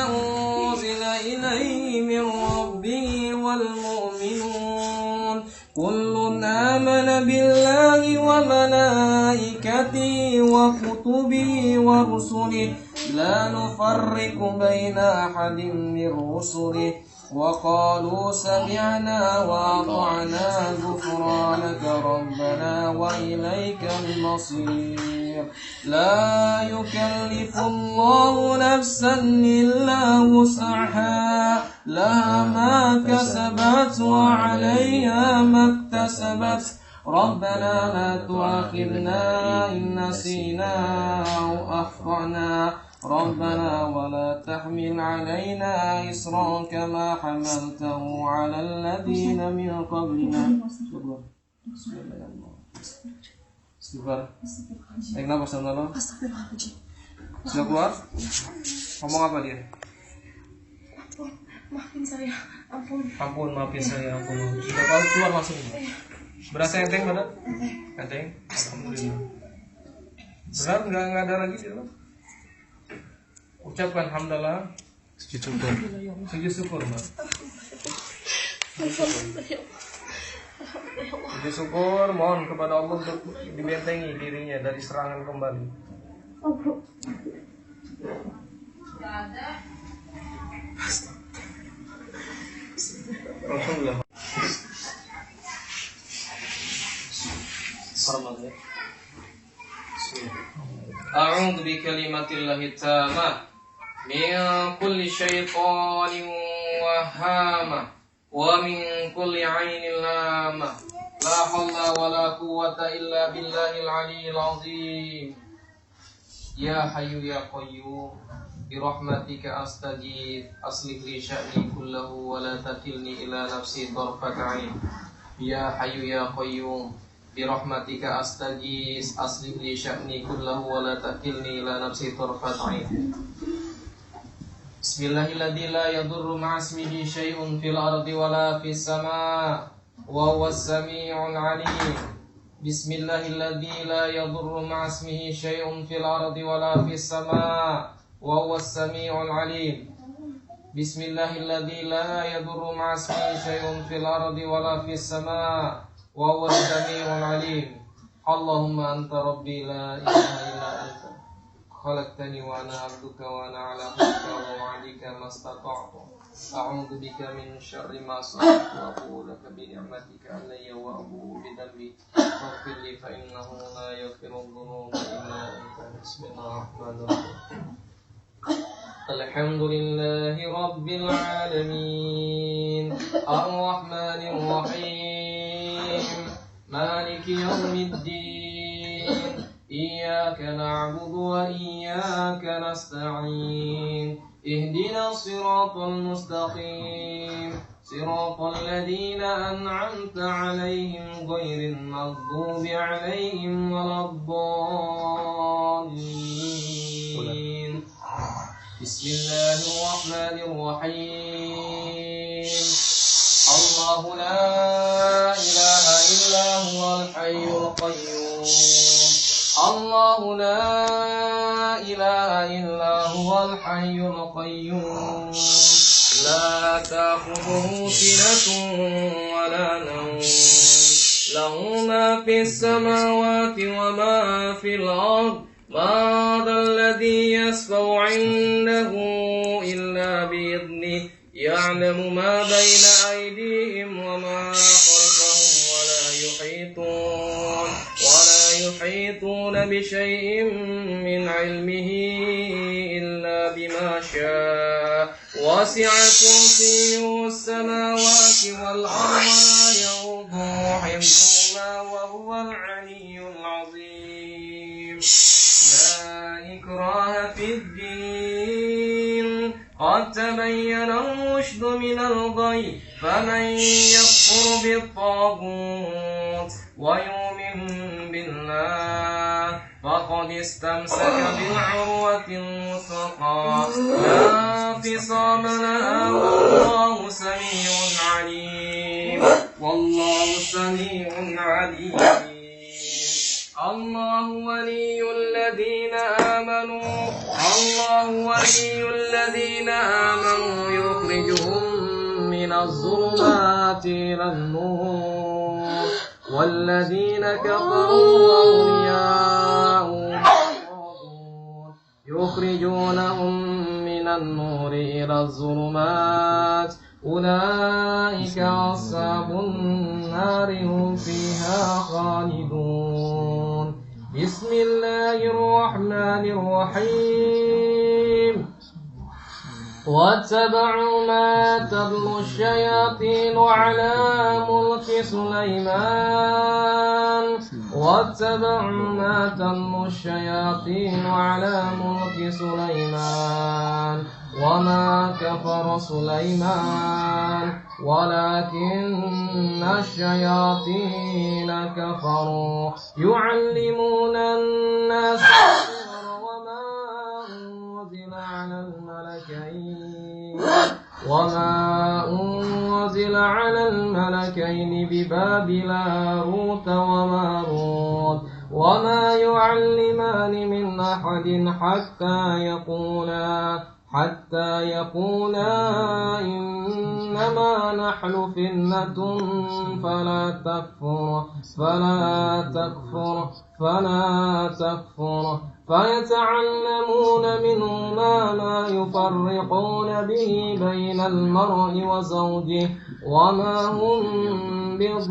أنزل إليه من ربه والمؤمنون كل آمن بالله وملائكته وكتبه ورسله لا نفرق بين أحد من رسله وقالوا سمعنا وأطعنا غفرانك ربنا وإليك المصير لا يكلف الله نفسا إلا وسعها لها ما كسبت وعليها ما اكتسبت ربنا لا تؤاخذنا إن نسينا أو أخطأنا ربنا ولا تحمل علينا إصرا كما حملته على الذين من قبلنا. Istighfar. Baik, nafas dalam. Sudah keluar? Ngomong apa dia? Maafin saya, ampun. Ampun, maafin saya, ampun. Sudah keluar langsung. Berasa enteng badan? Enteng? Alhamdulillah. Benar nggak ada lagi di dalam? Ucapkan hamdalah. Sujud syukur, Mbak. Sujud syukur, mohon kepada Allah untuk dibentengi dirinya dari serangan kembali. Alhamdulillah. A'udzu bikalimatillahi tammah min kulli syaitanin wahama wa min kulli 'ainin lama la haula wala quwwata illa billahil aliyyil azim. Ya hayyu ya qayyum bi rahmatika astaghith aslih li sya'ni kullahu wa la takilni ila nafsi tarfat 'ain. Ya hayyu ya qayyum bi rahmatika astaghith aslih li sya'ni kullahu wa la takilni ila nafsi tarfat 'ain. Bismillahilladzi la yadurru ma'asmihi syai'un fil ardi wa la fis sama' wa huwas sami'ul 'alim. Bismillahilladzi la yadurru ma'asmihi syai'un fil ardi wa la fis sama' wa huwas sami'ul 'alim. Bismillahilladzi la yadurru ma'asmihi syai'un fil ardi wa la fis sama' wa huwas sami'ul 'alim. Allahumma anta rabbi la ilaha illa anta khalaqtani wa ana 'abduka wa ana 'ala ahdika wa wa'dika mastata'tu a'udzu bika min syarri ma sana'tu wa a'udzu laka bi ni'matika alayya wa a'udzu bi dhanbi faghfir li fa innahu la yaghfiru dhunuba illa anta. Bismillahirrahmanirrahim. Alhamdulillahi rabbil alamin arrahmanir rahim maliki yaumiddin iyyaka na'budu wa iyyaka nasta'in ihdinas siratal mustaqim siratal ladzina an'amta 'alaihim ghairil maghdubi 'alaihim waladdallin. Bismillahirrahmanirrahim. Allahu la ilaha illa huwal hayyul qayyum. Allahu la ilaha illa huwal hayyul qayyum. La ta'khudhuhu sinatun wa la nawm. Lahu ma fis samawati wa ma fil ardh. ما ذا الذي يشفع عنده إلا بإذنه يعلم ما بين أيديهم وما خلفهم ولا يحيطون بشيء من علمه إلا بما شاء وسع كرسيه السماوات والأرض ولا يؤوده حفظهما وهو العلي العظيم. لا إكراه في الدين قد تبين الرشد من الغي فمن يكفر بالطاغوت ويؤمن بالله فقد استمسك بالعروة الوثقى لا انفصام لها والله سميع عليم. الله ولي الذين آمنوا يخرجهم من الظلمات إلى النور والذين كفروا أولياءهم يخرجونهم من من النور إلى الظلمات أولئك أصحاب النار هم فيها خالدون بسم الله الرحمن الرحيم واتبعوا ما تتلو الشياطين على ملك سليمان واتبعوا ما تتلو الشياطين على ملك سليمان وما كفر سليمان ولكن الشياطين كفروا يعلمون الناس السحر وما أنزل على الملكين ببابل هاروت وماروت وما يعلمان من أحد حتى يقولا إنما نحن فتنة فلا تكفر فيتعلمون منهما ما يفرقون به بين المرء وزوجه وما هم بضارين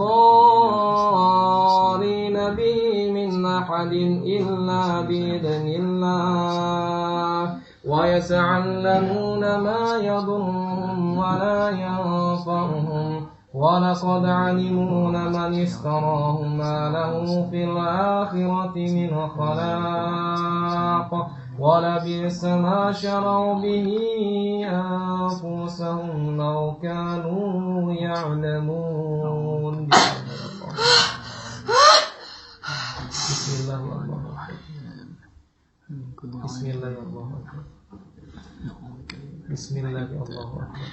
به من أحد إلا بإذن الله ويتعلمون ما يضرهم ولا ينفعهم ولقد علموا لمن اشتراه ما له في الآخرة من خلاق ولبئس ما شروا به أنفسهم لو كانوا يعلمون بسم الله الرحمن الرحيم بسم الله الرحمن الرحيم بسم الله الرحمن الرحيم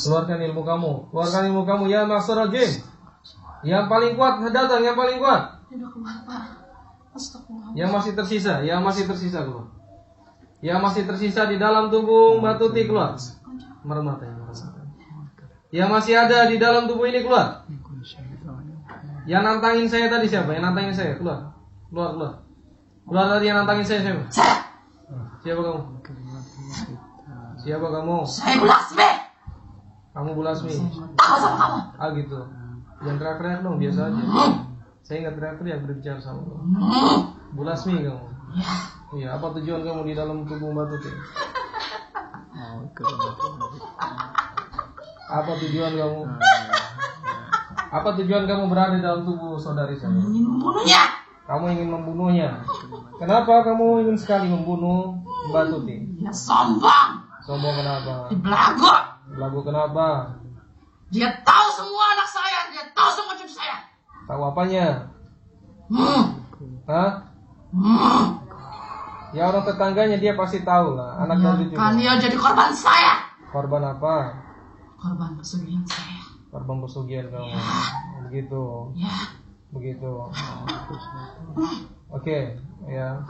Keluarkan ilmu kamu, ya maksudul jin. Yang paling kuat datang, yang paling kuat. Yang masih tersisa keluar. Yang masih tersisa di dalam tubuh Mbak Tuti keluar. Meremata. Yang masih ada di dalam tubuh ini keluar. Yang nantangin saya tadi siapa? Yang nantangin saya keluar. Keluar tadi yang nantangin saya siapa? Siapa kamu? Siapa kamu? Saya Bulasmi. Kamu Bulasmi. Tahu sama kamu. Ah gitu. Jangan teriak-teriak dong, biasa aja. Saya nggak teriak-teriak berbicara sama kamu. Bulasmi kamu. Iya. Apa tujuan kamu di dalam tubuh Mbak Tuti? Apa tujuan kamu? Apa tujuan kamu berada di dalam tubuh saudari saya? Membunuhnya. Kamu ingin membunuhnya. Kenapa kamu ingin sekali membunuh Mbak Tuti? Dia sombong. Sombong kenapa? Belagu. Belagu kenapa? Dia tahu semua anak saya. Dia tahu semua cucu saya. Tahu apanya? Hah? Ya orang tetangganya dia pasti tahu lah. Anak dan cucu. Kan dia jadi korban saya. Korban apa? Korban pesugihan saya. Korban pesugihan kamu. Begitu. Ya. Begitu. Oke, ya.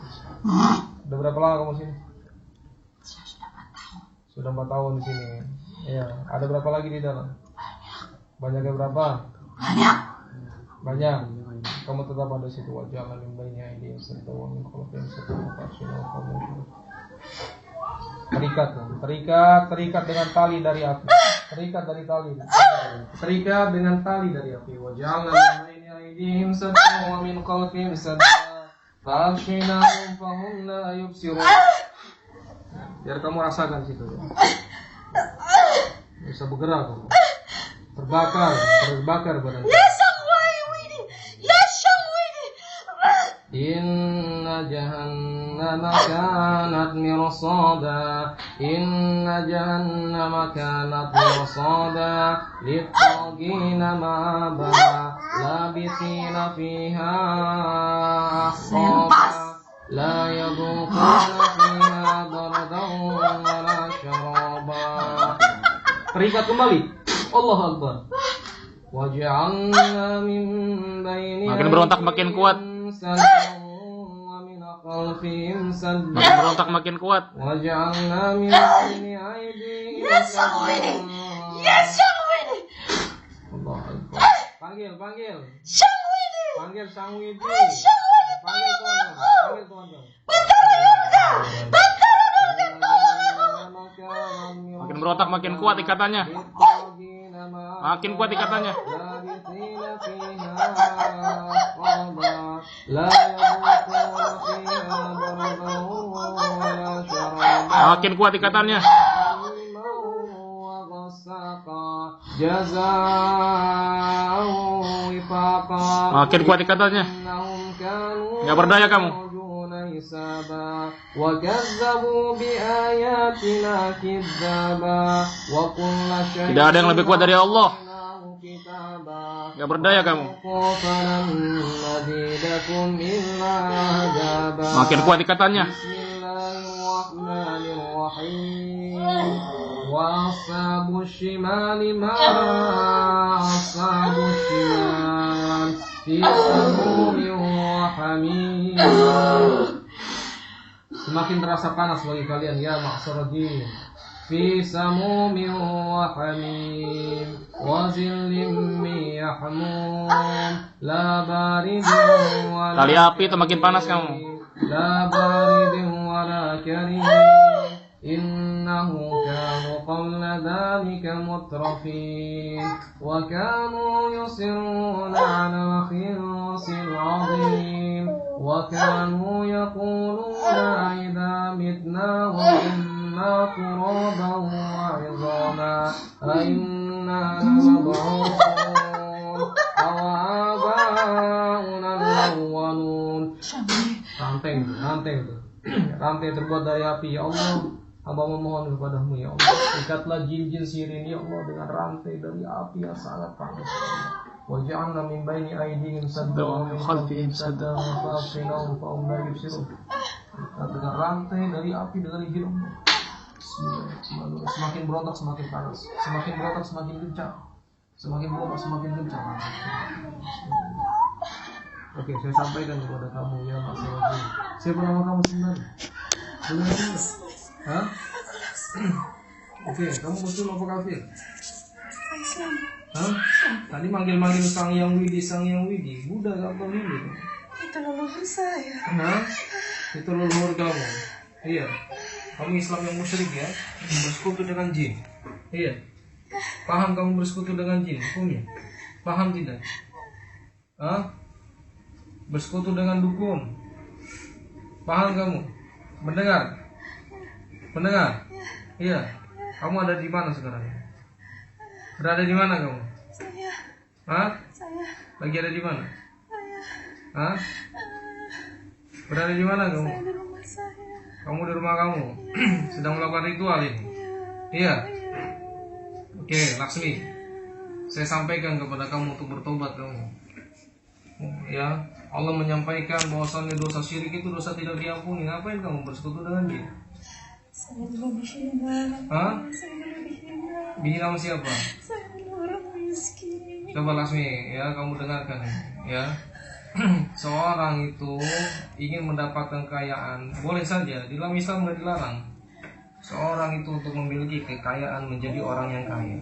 Udah berapa lama kamu sini? Sudah 4 tahun di sini. Ya, ada berapa lagi di dalam? Banyaknya berapa? Banyak. Kamu tetap ada situ wajah lain bayinya ini sentuh kalau yang sentuh kamu. Terikat dengan tali dari api. Terikat dengan tali dari api. Waja'alna min baini aydihim saddan wa min khalfihim saddan fa'aghshaynahum fahum la yubsirun. Biar kamu rasakan situ. Bisa bergerak kamu. Terbakar badan. Inna jahannama kanat mirsada lit-taghina ma'aba labithina fiha ahqaba la yadhuquna fiha bardan wala syaraba. Terikat kembali. Allahu Akbar. Waj'alna min baini makin berontak makin kuat. Makin berontak makin kuat. Waj'alna min baini aydihim Allah Akbar. Panggil. Panggil Sang Widi. Panggil Tuhan kamu. Panggil Tuhan kamu. Makin berotak makin kuat ikatannya. Makin kuat ikatannya. Makin kuat ikatannya. Makin kuat ikatannya. Nggak berdaya kamu. Tidak ada yang lebih kuat dari Allah. Nggak berdaya kamu. Makin kuat ikatannya. وأصحاب الشمال ما أصحاب الشمال في سموم وحميم. Semakin terasa panas bagi kalian ya ma'syarul jin. Fi samumin wa hamim wa zillim min yahmum la baridin wa Tali api itu makin panas kamu. la baridin wa la karim. إنه كانوا قبل ذلك مترفين وكانوا يصرون على الخرس العظيم وكانوا يقولون إذا متنا وكنا ترابا وعظاما أئنا لمبعوثون أو آباؤنا الأولون. Rantai terbuat dari api ya Allah. Hamba memohon kepadamu ya Allah, ikatlah jin-jin sirin ya Allah dengan rantai dari api yang sangat panas. Waj'alna min baini aydihim sadda wa min khalfihim sadda wa fa'afnahum fa'hum la yubsirun. Dengan rantai dari api dari jin Allah. Bismillahirrahmanirrahim. Semakin berontak semakin panas, semakin berontak semakin kencang, semakin berontak semakin kencang. Oke, saya sampaikan kepada kamu ya Mas Wajib. Siapa nama kamu sebenarnya? Hah? Oke, kamu muslim apa kafir? Islam. Hah? Tadi manggil-manggil Sang Yang Widi, Buddha gak tahu ini. Itu leluhur saya. Hah? Itu leluhur kamu. Iya. Kamu Islam yang musyrik ya, bersekutu dengan jin. Iya. Paham kamu bersekutu dengan jin? Hukumnya? Paham tidak? Hah? Bersekutu dengan dukun. Paham kamu? Mendengar? Mendengar? Iya. Kamu ada di mana sekarang? Berada di mana kamu? Saya. Hah? Saya. Lagi ada di mana? Hah? Berada di mana kamu? Saya di rumah saya. Kamu di rumah kamu? Sedang melakukan ritual ini? Iya. Oke, Laksmi. Saya sampaikan kepada kamu untuk bertobat kamu. Ya, Allah menyampaikan bahwasannya dosa syirik itu dosa tidak diampuni. Ngapain kamu bersekutu dengan dia? Saya dulu dihina. Hah? Saya dulu dihina. Dihina sama siapa? Saya dulu orang miskin. Coba Laksmi, ya kamu dengarkan ya. Seorang itu ingin mendapatkan kekayaan, boleh saja, di dalam Islam nggak dilarang. Seorang itu untuk memiliki kekayaan menjadi orang yang kaya.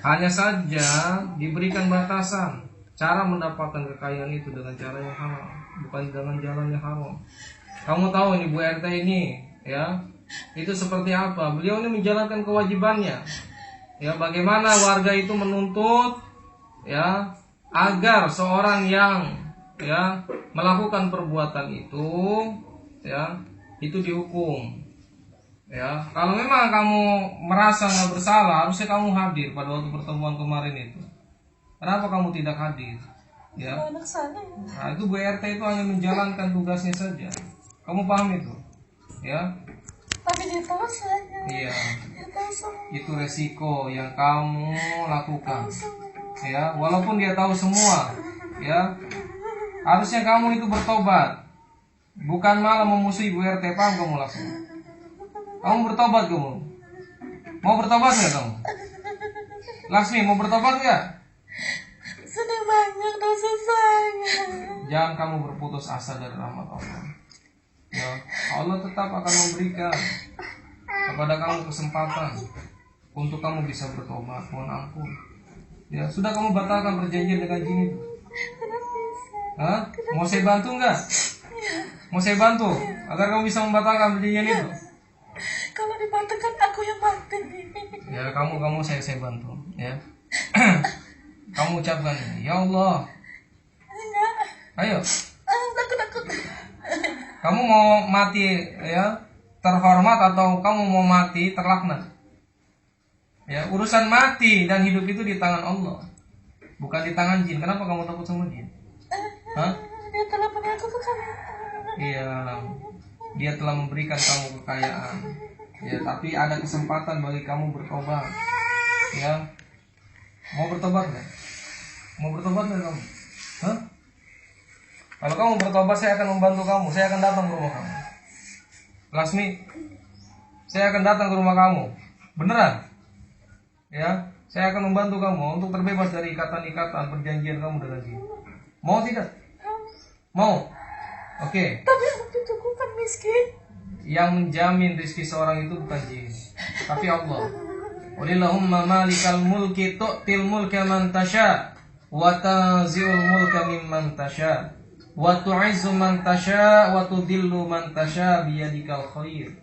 Hanya saja diberikan batasan. Cara mendapatkan kekayaan itu dengan cara yang halal, bukan dengan jalan yang haram. Kamu tahu ini Bu RT ini, ya, itu seperti apa? Beliau ini menjalankan kewajibannya. Ya, bagaimana warga itu menuntut, ya, agar seorang yang, ya, melakukan perbuatan itu, ya, itu dihukum. Ya, kalau memang kamu merasa nggak bersalah, harusnya kamu hadir pada waktu pertemuan kemarin itu. Kenapa kamu tidak hadir? Ya. Anak saya. Nah, itu Bu RT itu hanya menjalankan tugasnya saja. Kamu paham itu? Ya. Tapi dia tahu saya. Iya. Dia tahu semua. Itu resiko yang kamu lakukan. Ya, walaupun dia tahu semua, ya. Harusnya kamu itu bertobat. Bukan malah memusuhi Bu RT, paham kamu langsung. Kamu bertobat kamu. Mau bertobat enggak kamu? Laksmi, mau bertobat enggak? Sudah banyak dosa saya. Jangan kamu berputus asa dari rahmat Allah. Ya, Allah tetap akan memberikan kepada kamu kesempatan untuk kamu bisa bertobat, mohon ampun. Ya, sudah kamu batalkan perjanjian dengan jin itu? Hah? Mau saya bantu nggak? Mau saya bantu agar kamu bisa membatalkan perjanjian itu? Kalau dibatalkan aku yang mati. Ya kamu saya bantu ya. Kamu ucapkan, ya Allah. Enggak. Ayo. Takut. Kamu mau mati ya terhormat atau kamu mau mati terlaknat? Ya, urusan mati dan hidup itu di tangan Allah, bukan di tangan jin. Kenapa kamu takut sama jin? Hah? Dia telah beri aku kekayaan. Iya, dia telah memberikan kamu kekayaan. Ya, tapi ada kesempatan bagi kamu bertobat. Ya, mau bertobat nggak? Mau bertobat nggak kamu? Hah? Kalau kamu bertobat, saya akan membantu kamu. Saya akan datang ke rumah kamu. Lasmi, saya akan datang ke rumah kamu. Beneran? Ya, saya akan membantu kamu untuk terbebas dari ikatan-ikatan perjanjian kamu dengan jin. Mau tidak? Mau? Oke. Tapi aku juga kan miskin. Yang menjamin rezeki seorang itu bukan jin, tapi Allah. Walillahumma malikal mulki tu'til mulka man tasha wa tanzi'ul mulka mimman tasha wa tu'izzu man tasha wa tudillu man tasha biyadikal khair.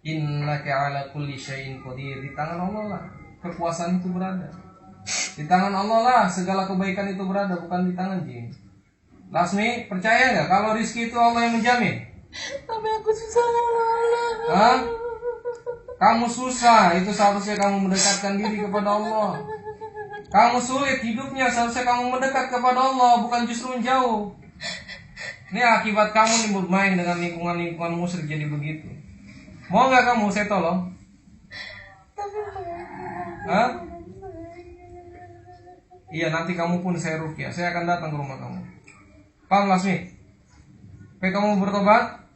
Innaka 'ala kulli syai'in qadir. Di tangan Allah lah kekuasaan itu berada. Di tangan Allah lah segala kebaikan itu berada, bukan di tangan jin. Lasmi, percaya nggak kalau rizki itu Allah yang menjamin? Tapi aku susah Allah. Hah? Kamu susah, itu seharusnya kamu mendekatkan diri kepada Allah. Kamu sulit hidupnya, seharusnya kamu mendekat kepada Allah, bukan justru menjauh. Ini akibat kamu nih bermain dengan lingkungan-lingkungan musyrik jadi begitu. Mau nggak kamu saya tolong? Hah? Iya, nanti kamu pun saya ruqyah. Saya akan datang ke rumah kamu. Paham, Lasmi? Kamu mau bertobat?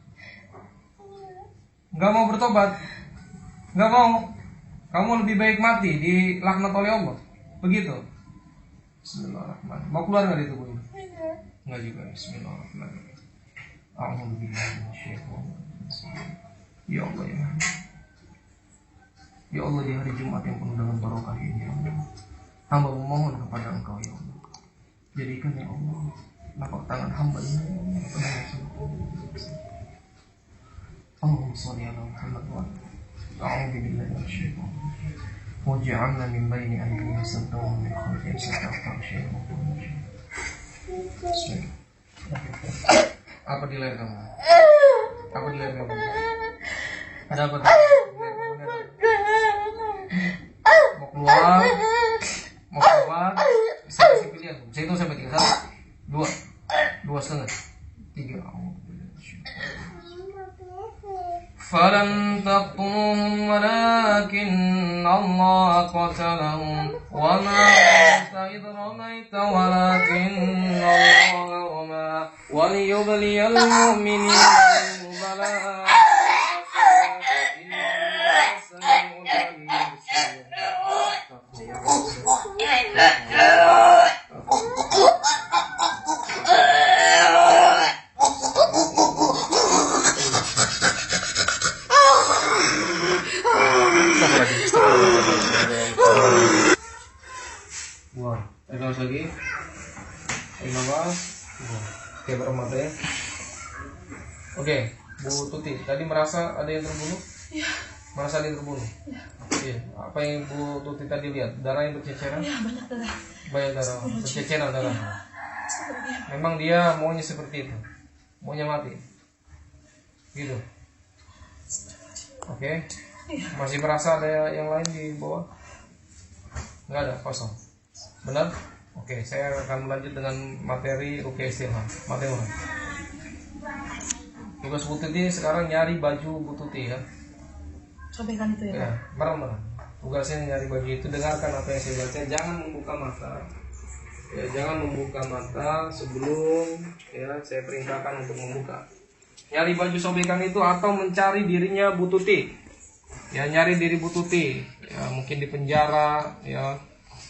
Nggak mau bertobat? Nggak mau? Kamu lebih baik mati dilaknat oleh Allah. Begitu. Bismillahirrahmanirrahim. Mau keluar nggak dari tubuh ini? Nggak juga. Bismillahirrahmanirrahim. Alhamdulillah. Ya Allah ya. Ya Allah, di hari Jumat yang penuh dengan barokah ini, ya Allah, hamba memohon kepada Engkau ya Allah, jadikan ya Allah lapak tangan hamba ini Allahumma sholli ala Muhammad wa a'udzu billahi minasyaitonir rajim waj'alna min baini aydihim saddan wa min khalfihim saddan Apa di leher kamu? Apa di leher kamu? Ada apa? Mau keluar, mau keluar, saya kasih pilihan. Saya hitung sampai 3. 1, 2, 2,5, 3. فلم تقتلوهم ولكن الله قتلهم وما رميت إذ رميت ولكن الله رمى وليبلي المؤمنين بلاء Wah, enak lagi. Enak banget. Oke, bermata ya. Oke, Bu Tuti, tadi merasa ada yang terbunuh? Iya. Merasa ada yang terbunuh? Iya. Apa yang Bu Tuti tadi lihat? Darah yang berceceran? Iya, banyak darah. Banyak darah, berceceran darah. Memang dia maunya seperti itu, maunya mati, gitu. Oke. Masih merasa ada yang lain di bawah? Nggak ada, kosong. Benar? Oke, saya akan lanjut dengan materi ruqyah istilham. Materi. Tugas Bu Tuti sekarang nyari baju Bu Tuti ya. Sampaikan itu ya. Ya, merem. Tugasnya nyari baju itu, dengarkan apa yang saya baca, jangan membuka mata. Ya, jangan membuka mata sebelum ya saya perintahkan untuk membuka. Nyari baju sobekan itu atau mencari dirinya Bu Tuti. Ya, nyari diri Bu Tuti. Ya, mungkin di penjara, ya,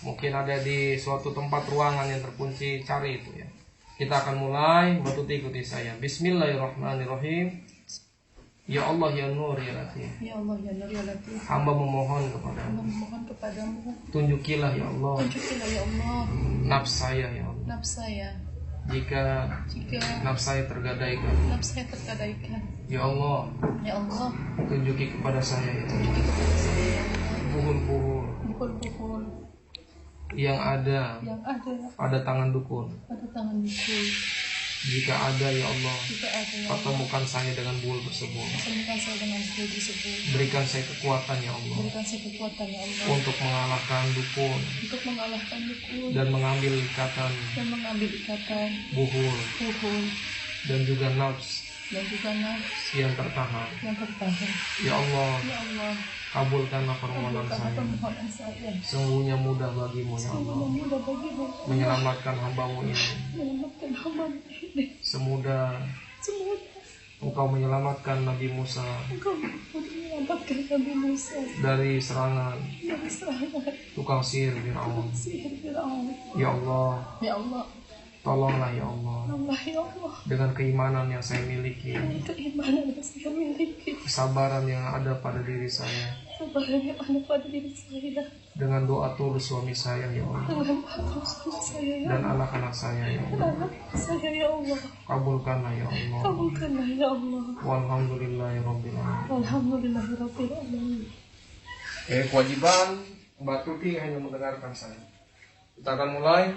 mungkin ada di suatu tempat ruangan yang terkunci, cari itu ya. Kita akan mulai, Bu Tuti ikuti saya. Bismillahirrahmanirrahim. Ya Allah ya Nur ya Latif. Ya Allah ya Nur ya Latif. Hamba memohon kepadamu. Hamba memohon kepadamu. Tunjukilah ya Allah Tunjukilah ya Allah nafs saya ya Allah. nafs saya jika jika nafsu saya tergadaikan. nafsu saya tergadaikan. Ya Allah, Ya Allah, tunjuki kepada saya tunjuki kepada saya ya Allah buhul-buhul pukul-pukul yang ada yang ada pada tangan dukun. pada tangan dukun. Jika ada ya Allah, Jika ada ya Allah, pertemukan saya dengan buhul tersebut. sembuhkan saya dengan bukul tersebut. Berikan saya kekuatan ya Allah Berikan saya kekuatan ya Allah untuk mengalahkan dukun untuk mengalahkan dukun dan mengambil ikatan dan mengambil ikatan buhul bukul dan juga nafs dan juga nafsu yang tertahan. yang tertahan. Ya Allah, Ya Allah, kabulkanlah permohonan kabulkanlah saya. permohonan saya. Sungguhnya mudah bagimu ya Sungguh Allah mudah bagimu menyelamatkan hambamu ini. menyelamatkan hamba ini. Semudah Semua Engkau menyelamatkan Nabi Musa Engkau menyelamatkan Nabi Musa dari serangan dari serangan tukang sihir Fir'aun. sihir Firaun. Ya Allah, Ya Allah, tolonglah ya Allah Allah ya Allah, dengan keimanan yang saya miliki, dengan keimanan yang saya miliki, kesabaran yang ada pada diri saya, kesabaran yang ada pada diri saya, dengan doa tulus suami saya ya Allah dengan doa saya ya dan Allah, anak-anak saya ya dan Allah. anak saya ya Allah. Kabulkanlah ya Allah. Kabulkanlah ya Allah. Walhamdulillahirabbil alamin. Alhamdulillahirabbil alamin. Kewajiban Mbak Tuti hanya mendengarkan saya. Kita akan mulai.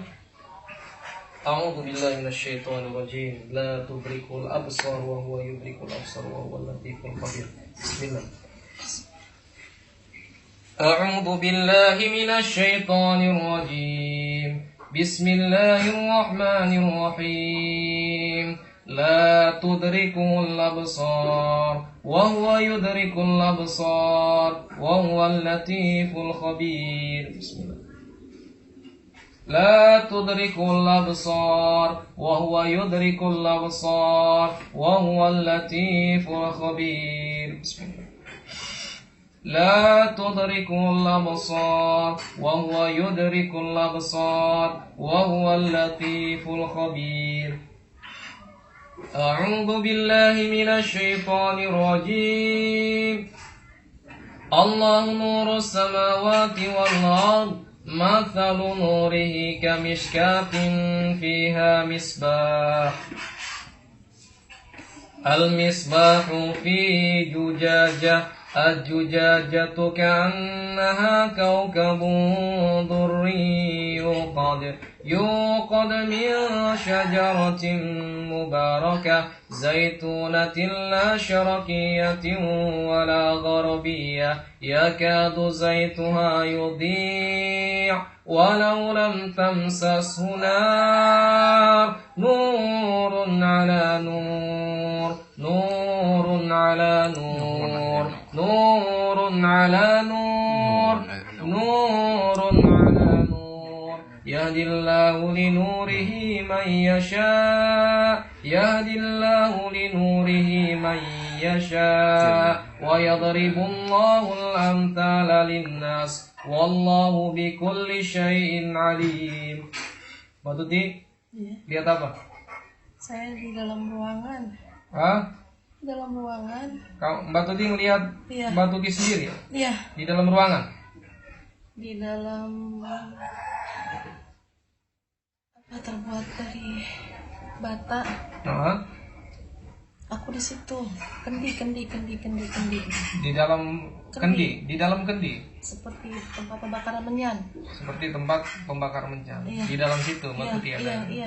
A'udzu billahi minasyaitonir rajim. La tudrikul absar wa huwa yudrikul absar wa huwal latiful khabir. Bismillah. A'udzu billahi minasyaitonir rajim. Bismillahirrahmanirrahim. La tudrikul absar wa huwa yudrikul absar wa huwal latiful khabir. Bismillah. لا تدرك الأبصار وهو يدرك الأبصار وهو اللطيف الخبير. بسم الله. لا تدرك الأبصار وهو يدرك الأبصار وهو اللطيف الخبير. أعوذ بالله من الشيطان الرجيم. الله نور السماوات والأرض مثل نوره كمشكاة فيها مصباح. المصباح في زجاجة. الزجاجة كأنها كوكب دري يوقد من شجرة مباركة زيتونة لا شرقية ولا غربية يكاد زيتها يضيء ولو لم تمسسه نار نور على نور نور على نور نور على نور نور على نور يهدي الله لنوره من يشاء يهدي الله لنوره من يشاء ويضرب الله الأمثال للناس والله بكل شيء عليم. Mbak Tuti, Iya. lihat apa? Saya di dalam ruangan. Hah? Dalam ruangan. Mbak Tuti ngelihat Iya. Mbak Tuti sendiri ya? Iya. Di dalam ruangan? Di dalam apa terbuat dari bata. Hah? Aku di situ. Kendi. Di dalam kendi, di dalam kendi, Seperti tempat pembakaran menyan. seperti tempat pembakar menyan. Iya. Di dalam situ Mbak Tuti ada. Iya.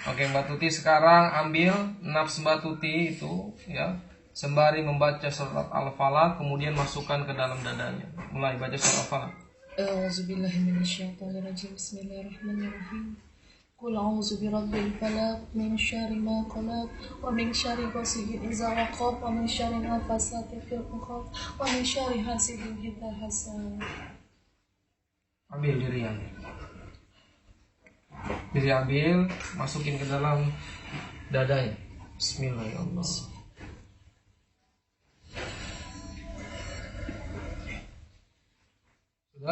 Oke, Mbak Tuti sekarang ambil nafs Mbak Tuti itu ya, sembari membaca surat Al-Falaq, kemudian masukkan ke dalam dadanya. Mulai baca surat Al-Falaq. A'udzubillahi minasyaitonirrajim. Bismillahirrahmanirrahim. Qul a'udzu birabbil falaq min syarri ma khalaq wa min syarri ghasiqin idza waqab wa min syarri nafasati fil 'uqad wa min syarri hasidin idza hasad. Ambil dirian. Diri ambil, masukin ke dalam dadanya. Bismillahirrahmanirrahim.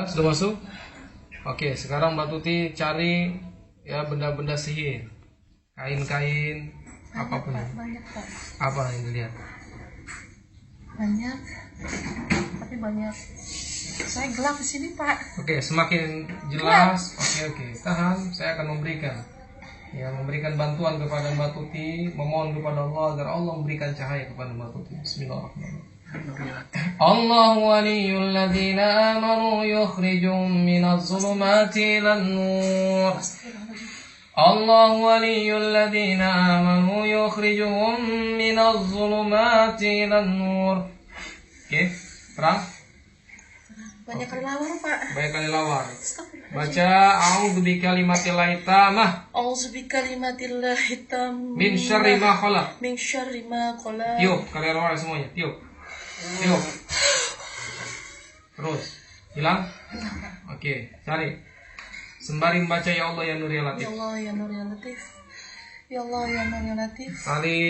Sudah masuk? Oke, sekarang Mbak Tuti cari ya benda-benda sihir, kain-kain, apapun. Banyak Pak. Apa yang dilihat? Banyak. Tapi banyak. Saya gelap di sini Pak. Oke, semakin jelas. Oke, tahan. Saya akan memberikan. Ya, memberikan bantuan kepada Mbak Tuti, memohon kepada Allah agar Allah memberikan cahaya kepada Mbak Tuti. Bismillahirrahmanirrahim. Allah waliyul ladzina amanu yukhrijuhum minaz zulumati ilan nur. Allah waliyul ladzina amanu yukhrijuhum minaz zulumati ilan nur. Oke, terang? Banyak kali lawar, Pak. Banyak kali lawar. Baca a'udzu bikalimatillahi tammah. A'udzu bikalimatillahi tammah. Min syarri ma khalaq. Min syarri ma khalaq. Tiup, kalian lawar semuanya, tiup. Tiup. Terus, hilang? Oke, cari. Sembari membaca ya Allah ya Nur ya Latif. Ya Allah ya Nur ya Latif. Ya Allah ya Nur ya Latif.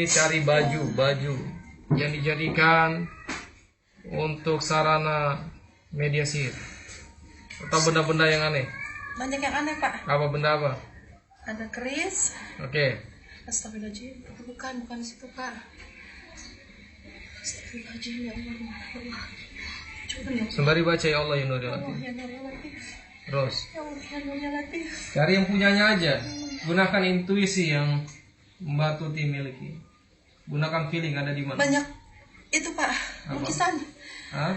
Cari baju yang dijadikan untuk sarana media sihir atau benda-benda yang aneh. Banyak yang aneh, Pak. Apa benda apa? Ada keris. Oke. Astagfirullahaladzim. Itu bukan situ, Pak. Astagfirullahaladzim, ya Allah. Ya Allah. Coba ya. Sembari baca ya Allah ya Nur ya Ya Allah Latif. ya Nur ya Latif. Terus Ya Allah ya Nur ya Latif. cari yang punyanya aja. Gunakan intuisi yang Mbak Tuti miliki. Gunakan feeling ada di mana. Banyak itu, Pak. Lukisan. Hah?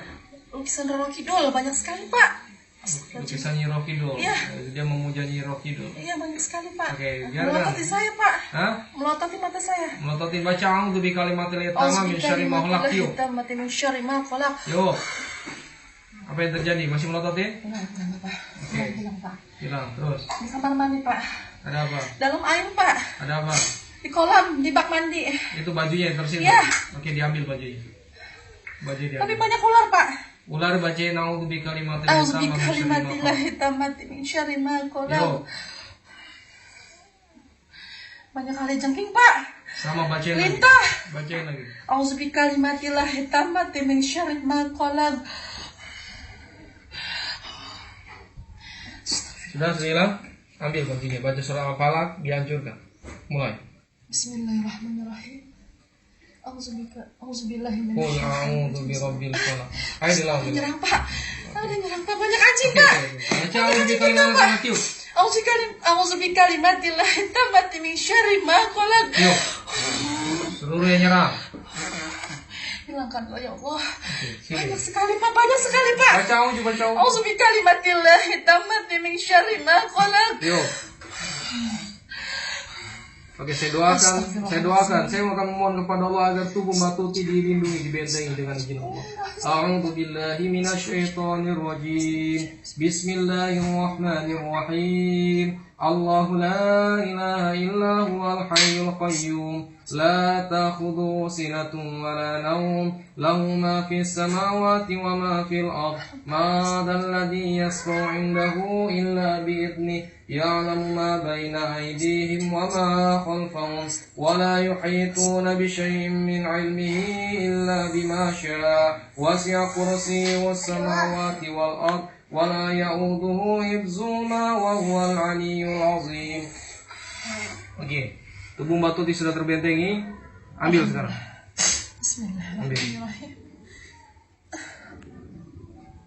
Lukisan Roro Kidul banyak sekali, Pak. Astagfirullahaladzim. Lukisan Nyi Rockidol. Iya. Dia memuja Nyi Rockidol. Iya, banyak sekali, Pak. Oke, biarkan. Melototi saya, Pak. Hah? Melototi mata saya. Melototin baca a'udzu bikalimatil tammah min syarri ma khalaq. Yuk. Min syarri ma khalaq. Yuk. Apa yang terjadi? Masih melototin? Hilang, Pak. Hilang, Pak. Hilang. Terus. Di kamar mandi, Pak. Ada apa? Dalam air, Pak. Ada apa? Di kolam, di bak mandi. Itu bajunya yang tersimpan. Iya. Oke, diambil bajunya. Baju Tapi diambil. banyak ular, Pak. Ular bacain a'udzu bikalimatil A'udzu tammah min syarri ma khalaq. bikalimatillahi tammati min syarri ma Yuk. khalaq. Banyak kali jengking, Pak. Sama bacain lagi. Lintah. Bacain lagi. A'udzu bikalimatillahi tammati min syarri ma khalaq. Sudah hilang? Ambil bajunya. Baca surah Al-Falaq, dihancurkan. Mulai. Bismillahirrahmanirrahim. Auzubillahi Qul minasyaitonir a'udzu birabbil falaq. Ayo dilawan. Nyerang, Pak. Ada nyerang, Pak. Banyak anjing, Pak. Baca a'udzu bikalimatil tammah. Yuk. A'udzu bikalimatillahi tammati min syarri ma khalaq. Yuk. Seluruh yang nyerang. Hilangkanlah, ya Allah. Sini. Banyak sekali, Pak. Banyak sekali, Pak. Baca a'udzu, baca a'udzu. A'udzu bikalimatillahi tammati min syarri ma khalaq. Yuk. Oke, saya doakan. Saya akan memohon kepada Allah agar tubuh Mbak Tuti dilindungi, dibentengi dengan izin Allah. A'udzu billahi minasyaitonir rajim. Bismillahirrahmanirrahim. Allahu la ilaha illa huwal hayyul qayyum. La ta'khudhuhu sinatun wa la nawm. Lahu ma fis samawati wa ma fil ardh. Ma dhal ladzi yashfa'u 'indahu illa bi idnihi. يعلم ما بين أيديهم وما خلفهم ولا يحيطون بشيء من علمه إلا بما شاء وسع كرسيه السماوات والأرض ولا يؤوده حفظهما وهو العلي العظيم. Oke, tubuh Mbak Tuti sudah terbentengi. Ambil sekarang. Bismillahirrahmanirrahim.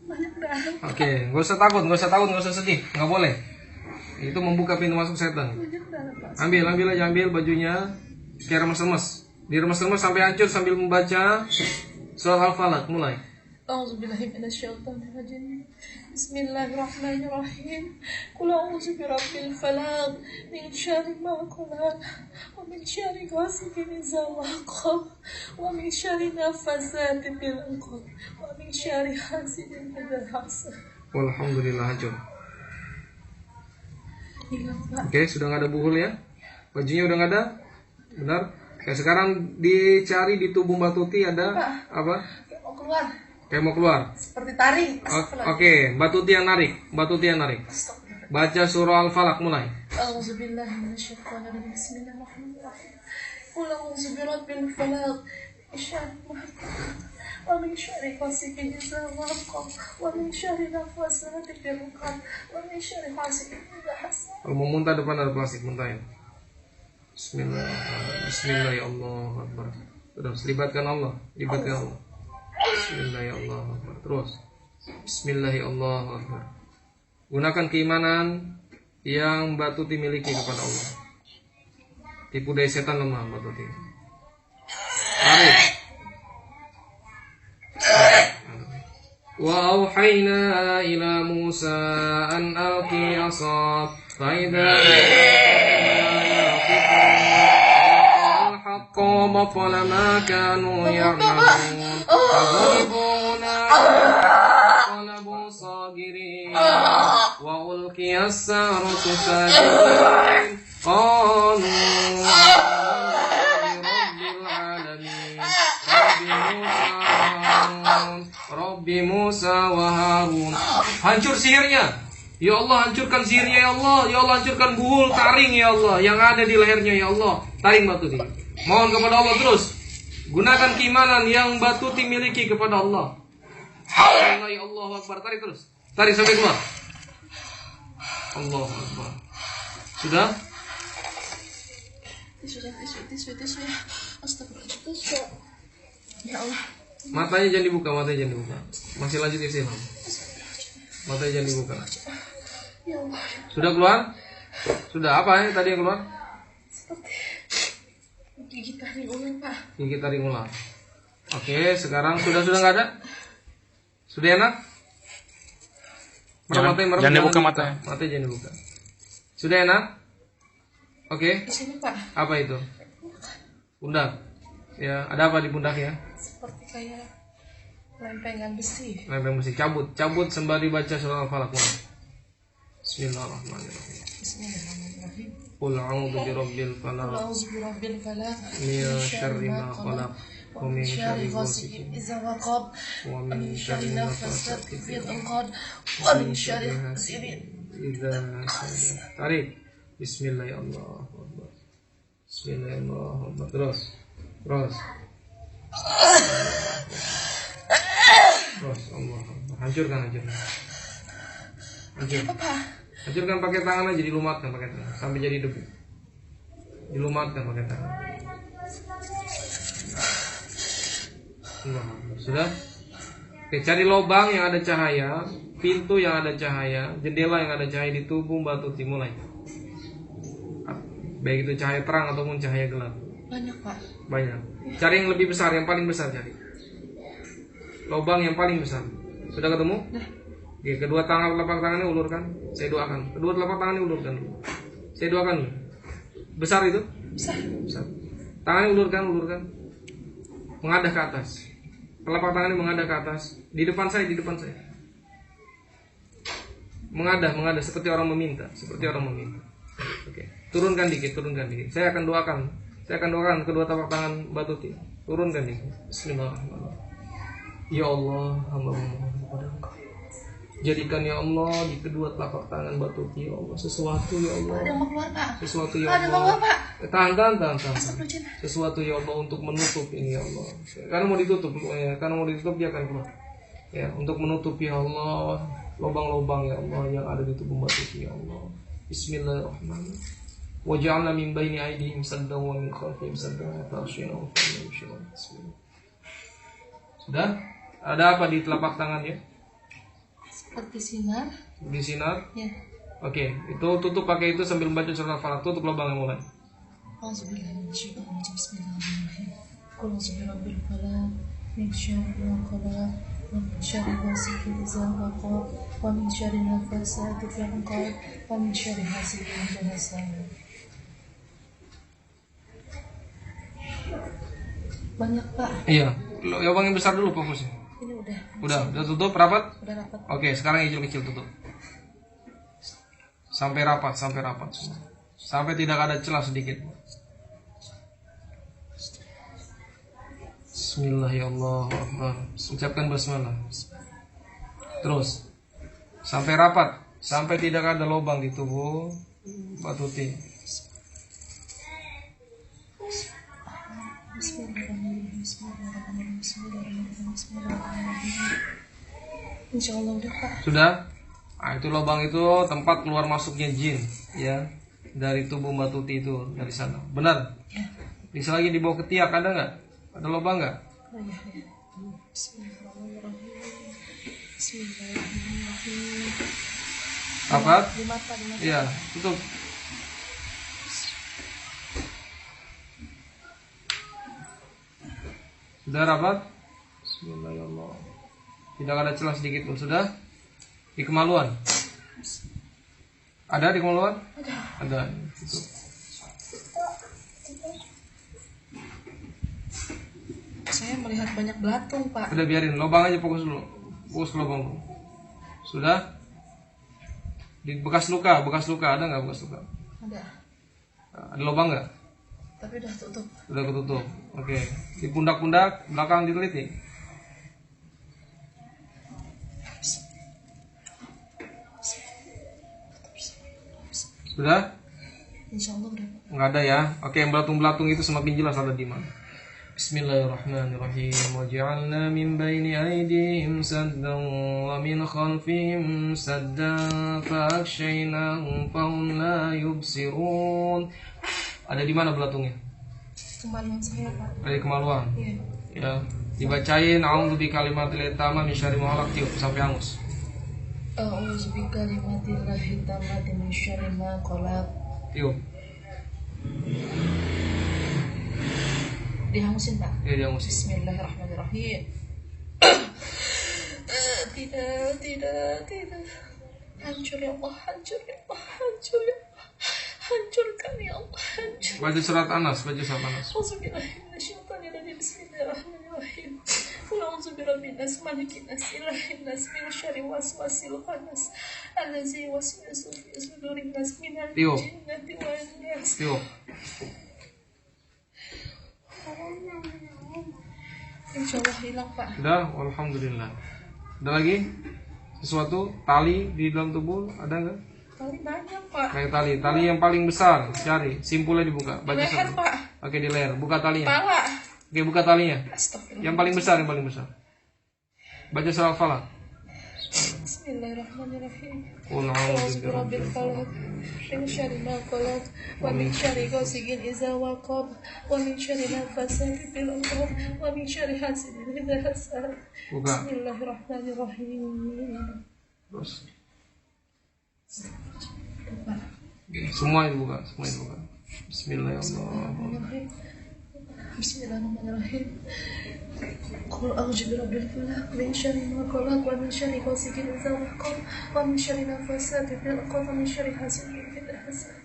Banyak darah. Oke, nggak usah takut, nggak usah sedih, nggak boleh. Itu membuka pintu masuk setan. Ambil aja bajunya. Kayak remes-remes. Diremes-remes sampai hancur sambil membaca surah Al-Falaq. Mulai. A'udzubillahi minasyaitonir rajim. Bismillahirrahmanirrahim. Qul a'udzu birabbil falaq min syarri ma khalaq wa min syarri ghasiqin idza waqab wa min syarri nafasati fil 'uqad wa min syarri hasidin idza hasad. Alhamdulillah hancur. Hilang, Pak. Oke, sudah nggak ada buhul ya. Bajunya udah nggak ada. Benar. Oke, sekarang dicari di tubuh Mbak Tuti ada apa? Kayak mau keluar. Kayak mau keluar. Seperti taring. Oke, Mbak Tuti yang narik. Baca surah Al-Falaq mulai. A'udzubillahi minasyaitonir rajim. Bismillahirrahmanirrahim. Qul a'udzu birabbil falaq. Wa min syarri ghasiqin idza waqab wa min syarri nafasati fil 'uqad wa min syarri hasidin idza hasad. Kalau mau muntah depan ada plastik, muntahin. Bismillah ya Allah Akbar. Terus libatkan Allah. Bismillah ya Allah Akbar. Terus Bismillah ya Allah Akbar. Gunakan keimanan yang Mbak Tuti miliki kepada Allah. Tipu daya setan lemah Mbak Tuti. Tarik. Wa auhayna ila Musa an alqi asaf fa idza الحق وبطل ما كانوا يعملون فغلبوا انقلبوا صاغرين وألقي السحرة ساجدين قالوا برب العالمين رب موسى وهارون. Hancur sihirnya ya Allah, hancurkan sihirnya ya Allah. Ya Allah, hancurkan buhul taring ya Allah yang ada di lehernya ya Allah. Taring Mbak Tuti, mohon kepada Allah terus. Gunakan keimanan yang Mbak Tuti miliki kepada Allah. Allahu Akbar. Tarik terus, tarik sampai keluar. Allahu Akbar. Sudah? Tisu ya. Astagfirullahaladzim, tisu. Ya Allah. Matanya jangan dibuka, matanya jangan dibuka. Masih lanjut istirahat. Matanya jangan dibuka. Ya Allah. Sudah keluar? Sudah apa ya tadi yang keluar? Seperti gigit taring ular, Pak. Gigit taring ular. Oke, sekarang sudah nggak ada? Sudah enak? Jangan dibuka matanya. Matanya jangan dibuka. Sudah enak? Oke. Di sini, Pak. Apa itu? Pundak. Ya, ada apa di pundaknya? Seperti kayak lempengan besi. Lempeng besi. Cabut sembari baca surah Al-Falaq. Bismillahirrahmanirrahim. Bismillahirrahmanirrahim. Qul a'udzu birabbil falaq. A'udzu birabbil falaq. Min syarri ma khalaq. Wa min syarri ghasiqin idza waqab. Wa min syarri nafasati fil 'uqad. Wa min syarri hasidin idza hasad. Tarik. Bismillahirrahmanirrahim. Bismillahirrahmanirrahim. Terus. Terus Allah. Hancurkan. Hancurkan pakai tangan aja, dilumatkan pakai tangan sampai jadi debu. Dilumatkan pakai tangan. Sudah? Oke, cari lubang yang ada cahaya, pintu yang ada cahaya, jendela yang ada cahaya di tubuh Mbak Tuti. Mulai. Baik itu cahaya terang ataupun cahaya gelap. banyak, Pak. Banyak. Cari yang lebih besar, yang paling besar cari. Lubang yang paling besar. Sudah ketemu? Oke, kedua telapak tangannya ulurkan. Saya doakan. Kedua telapak tangannya ulurkan. Saya doakan. Besar itu? Besar. Tangannya ulurkan. Mengadah ke atas. Telapak tangannya mengadah ke atas. Di depan saya. Mengadah seperti orang meminta. Oke. Turunkan dikit. Saya akan doakan kedua telapak tangan Mbak Tuti. Turunkan dikit. Bismillahirrahmanirrahim. Ya Allah, hamba memohon kepada Engkau. Jadikan ya Allah di kedua telapak tangan Mbak Tuti ya Allah sesuatu ya Allah. Ada yang mau keluar, Pak. Sesuatu ya Ada yang mau Allah. keluar, Pak. Tahan. Astagfirullahaladzim. Sesuatu ya Allah untuk menutup ini ya Allah. Karena mau ditutup dia akan keluar. Ya, untuk menutup ya Allah lubang-lubang ya Allah yang ada di tubuh Mbak Tuti ya Allah. Bismillahirrahmanirrahim. Waj'alna min baini aydihim saddan wa min khalfihim saddan fa aghshaynahum fa lam yubsirun. Sudah? Ada apa di telapak tangannya? Seperti sinar. Di sinar? Ya. Oke, itu tutup pakai itu sambil membaca surah Al-Falaq. Tutup lubangnya mulai. Bismillahirrahmanirrahim. Qul a'udzu birabbil falaq min syarri ma khalaq wa min syarri ghasiqin idza waqab wa min syarri nafasati fil 'uqad wa min syarri hasidin idza hasad. Banyak, Pak. Iya, lubang yang besar dulu fokusnya. Ini Udah tutup rapat? Udah rapat. Oke, sekarang yang kecil tutup. Sampai rapat semua. Sampai tidak ada celah sedikit. Bismillahirrahmanirrahim. Ucapkan basmalah. Terus sampai rapat, sampai tidak ada lubang di tubuh Mbak Tuti. Bismillahirrahmanirrahim. Insyaallah udah, Pak. Sudah? Nah, itu lubang itu tempat keluar masuknya jin, ya, dari tubuh Mbak Tuti itu dari sana. Benar? Ya. Bisa lagi dibawa ke tiak, ada nggak? Ada lubang nggak? Oh ya. Bismillahirrahmanirrahim. Bismillahirrahmanirrahim. Rapat? Di mata. Iya, tutup. Sudah rapat? Bismillahirrahmanirrahim. Tidak ada celah sedikit pun. Sudah? Di kemaluan? Ada di kemaluan? Ada. Tutup. Saya melihat banyak belatung, Pak. Udah biarin, lubang aja, fokus dulu. Fokus ke lubang dulu. Sudah? Di bekas luka ada nggak bekas luka? Ada. Ada lubang nggak? Tapi udah tutup. Udah ketutup. Oke. Di pundak-pundak belakang diteliti. Sudah? Insya Allah udah. Nggak ada ya. Oke, yang belatung-belatung itu semakin jelas ada di mana. Bismillahirrahmanirrahim. Waj'alna min baini aydihim saddan wa min khalfihim saddan fa'akshaynahum fahum la yubsirun. Ada di mana belatungnya? Kemaluan saya, Pak. Ada di kemaluan. Iya. Ya. Dibacain a'udzu bi kalimatil tamma min syarri ma khalaq sampai angus. A'udzu bi kalimatillahi tammati min syarri ma khalaq. Tiup. Dihangusin, Pak. Ya, dihangusin. Bismillahirrahmanirrahim. Tidak. Hancur ya Allah, hancur ya Allah. Hancurkan ya Allah, hancur. Baca surat Anas, Bismillahirrahmanirrahim. A'udzu birabbin nas, malikin nas, ilahin nas, min syarri waswasil khannas, allazi yuwaswisu fi sudurin nas, minal jinnati wan nas. Tiup. Insyaallah hilang, Pak. Sudah, alhamdulillah. Ada lagi? Sesuatu tali di dalam tubuh ada nggak? Tali banyak, Pak. Kayak tali yang paling besar, cari, simpulnya dibuka. Di leher, Pak. Oke, di leher, buka talinya. Pala. Oke, buka talinya. Astagfirullah. Yang paling besar. Baca surah Al-Falaq. Bismillahirrahmanirrahim. Qul A'udzu a'udzu birabbil falaq, min syarri ma khalaq, wa min syarri ghasiqin idza waqab, wa min syarri nafasati fil 'uqad, wa min syarri hasidin idza hasad. Buka. Bismillahirrahmanirrahim. Terus. Oke, semua dibuka. Bismillahirrahmanirrahim. Bismillahirrahmanirrahim. Qul a'udzu birabbil falaq, min syarri ma khalaq, wa min syarri ghasiqin idza waqab, wa min syarri nafasati fil 'uqad, wa min syarri hasidin idza hasad.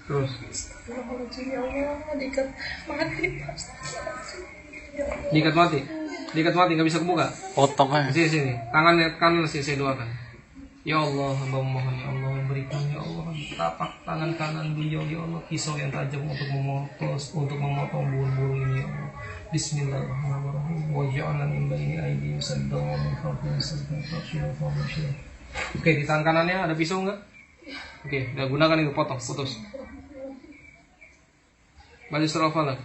Terus. Astagfirullahaladzim, ya Allah, diikat mati, Pak. Diikat mati, nggak bisa kebuka. Potong aja. Sini. Tangan kanan saya doakan. Ya Allah, hamba mohon ya Allah, berikan ya Allah tapak tangan kanan beliau ya Allah pisau yang tajam untuk memotong bulu-bulu ini ya Allah. Bismillahirrahmanirrahim. Waj'alna min baini aydihim saddan wa min khalfihim saddan fa'aghshaynahu. Oke, di tangan kanannya ada pisau enggak? Oke, udah gunakan itu, putus. Baca surah Al-Falaq.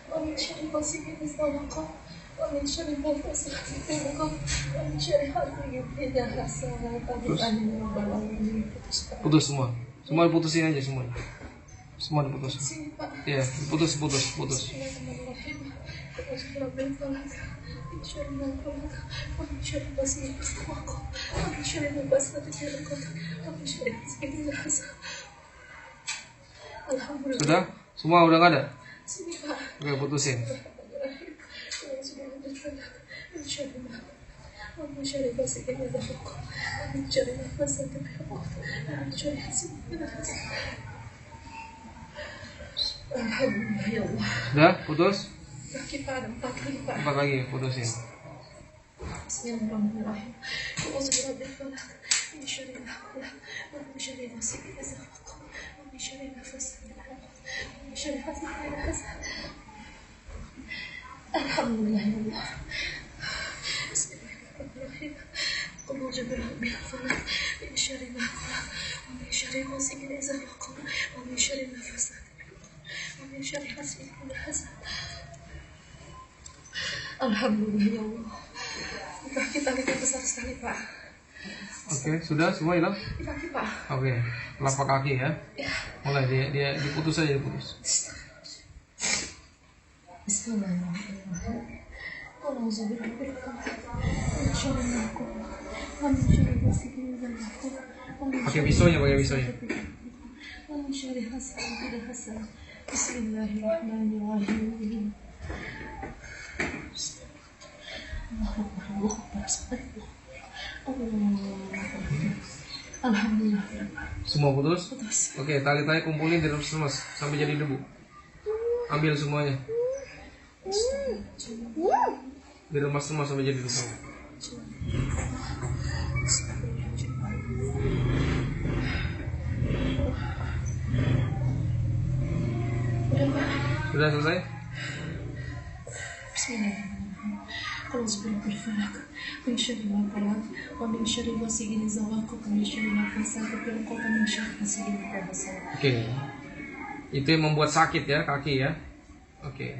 ومن شر غاسق إذا وقب ومن شر النفاثات في العقد ومن شر حاسد إذا حسد. Putus semua diputusin aja semuanya. Semua diputus. Iya, putus. Sudah? Semua udah nggak ada? Oke, putusin. Sudah, putus? Empat lagi, putusin. Bismillahirrahmanirrahim. A'udzu birabbil falaq, min syarri ma khalaq, wa min syarri ghasiqin idza waqab, wa min syarri nafasati fil 'uqad, wa min syarri hasidin idza hasad. Alhamdulillah ya Allah. Bismillahirrahmanirrahim. Qul a'udzu birabbil falaq, min syarri ma khalaq, wa min syarri ghasiqin idza waqab, wa min syarri nafasati fil 'uqad, wa min syarri hasidin idza hasad. Alhamdulillah ya Allah. Kaki tali besar sekali, Pak. Oke, sudah semua hilang? Di kaki, Pak. Oke, telapak kaki ya. Mulai dia diputus aja, diputus. Bismillahirrahmanirrahim. Pakai pisaunya. ومن شر حاسد إذا حسد. بسم الله الرحمن الرحيم. Alhamdulillah. Semua putus? Oke, tali-tali kumpulin di remas sampai jadi debu. Ambil semuanya. Diremas-remas sampai jadi debu. Sudah selesai? Bismillahirrahmanirrahim. أعوذ برب الفلق من شر ما خلق ومن شر غاسق إذا وقب ومن شر النفاثات في العقد ومن شر حاسد إذا حسد. Oke. Itu yang membuat sakit ya kaki ya. Oke.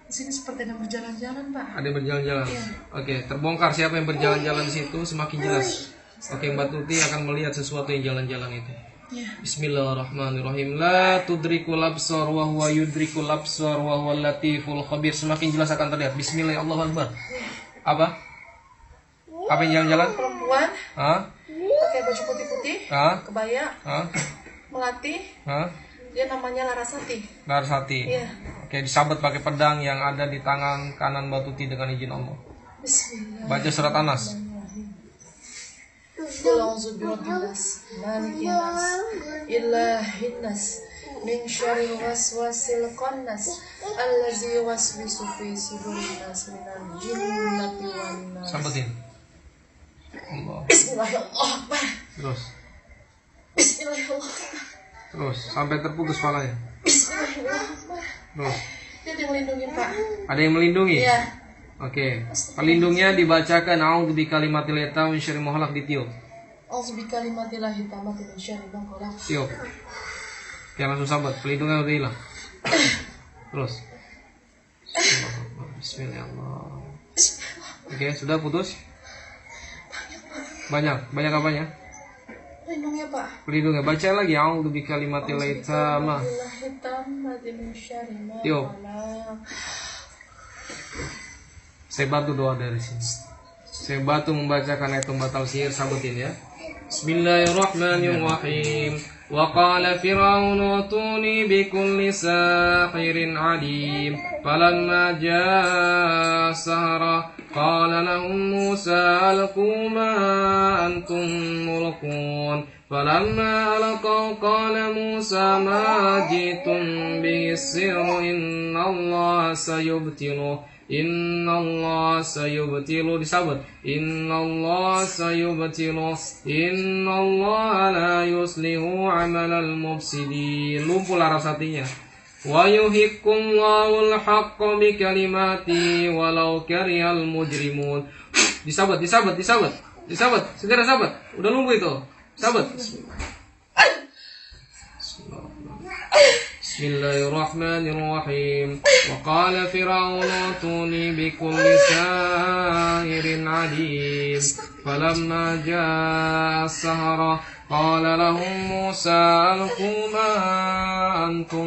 Di sini seperti ada berjalan-jalan, Pak. Ada yang berjalan-jalan. Iya. Oke, terbongkar siapa yang berjalan-jalan di situ semakin jelas. Oke, Mbak Tuti akan melihat sesuatu yang jalan-jalan itu. Ya. Bismillahirrahmanirrahim. La tudrikul absar wa huwa yudrikul absar wa huwal latiful khabir. Semakin jelas akan terlihat. Bismillah, Allahu Akbar. Apa? Apa yang jalan-jalan? Perempuan Hah? pakai baju putih-putih, Hah? kebaya, Hah? melatih. Hah? Dia namanya Larasati. Larasati. Iya. Oke, disabet pakai pedang yang ada di tangan kanan Mbak Tuti dengan izin Allah. Bismillah. Baca surat Anas. Qul a'udzu birabbin nas, malikin nas, ilahin nas, min syarril waswasil khannas, allazi yuwaswisu fi sudurin nas minal jinnati wan nas. Sabetin. Allah. Bismillahirrahmanirrahim. Terus. Bismillahirrahmanirrahim. Terus sampai terputus palanya. Bismillahirrahmanirrahim. Terus. Dia yang melindungi, Pak. Ada yang melindungi? Iya. Oke. Pelindungnya dibacakan a'udzu bikalimatil tammi min syarri ma khalaq ditiup. A'udzu bikalimatillahi tammati min syarri ma khalaq. Tiup. Jangan langsung sabat, pelindungnya udah hilang. Terus. Bismillahirrahmanirrahim. Oke, sudah putus? Banyak. Banyak apanya? Lindungnya, Pak. Pelindungnya. Baca lagi a'udzu bikalimatil tammi. Tammati min syarri ma Tiup. khalaq. Saya bantu doa dari sini. Saya bantu membacakan ayat pembatal sihir, sabutin ya. Bismillahirrahmanirrahim. Wa qala fir'aun utuni bikulli sahirin alim. Falamma jaa sahara qala lahum Musa alqu ma antum mulqun. Falamma alqaw qala Musa ma jitum bihi sirru innallaha sayubtiluh. Innallaha sayubtilu disabut. Innallaha sayubtilu. Innallaha la yuslihu amalal mufsidin. Lumpuh Larasatinya. Wa yuhiqqullahu al-haqqa bi kalimati walau karihal mujrimun. Disabut. Segera sabat. Udah lumpuh itu. Sabat. Bismillahirrahmanirrahim. Wa qala fir'aun atuni bikulli sahirin alim. Falamma jaa as-sahara qala lahum Musa alqu ma antum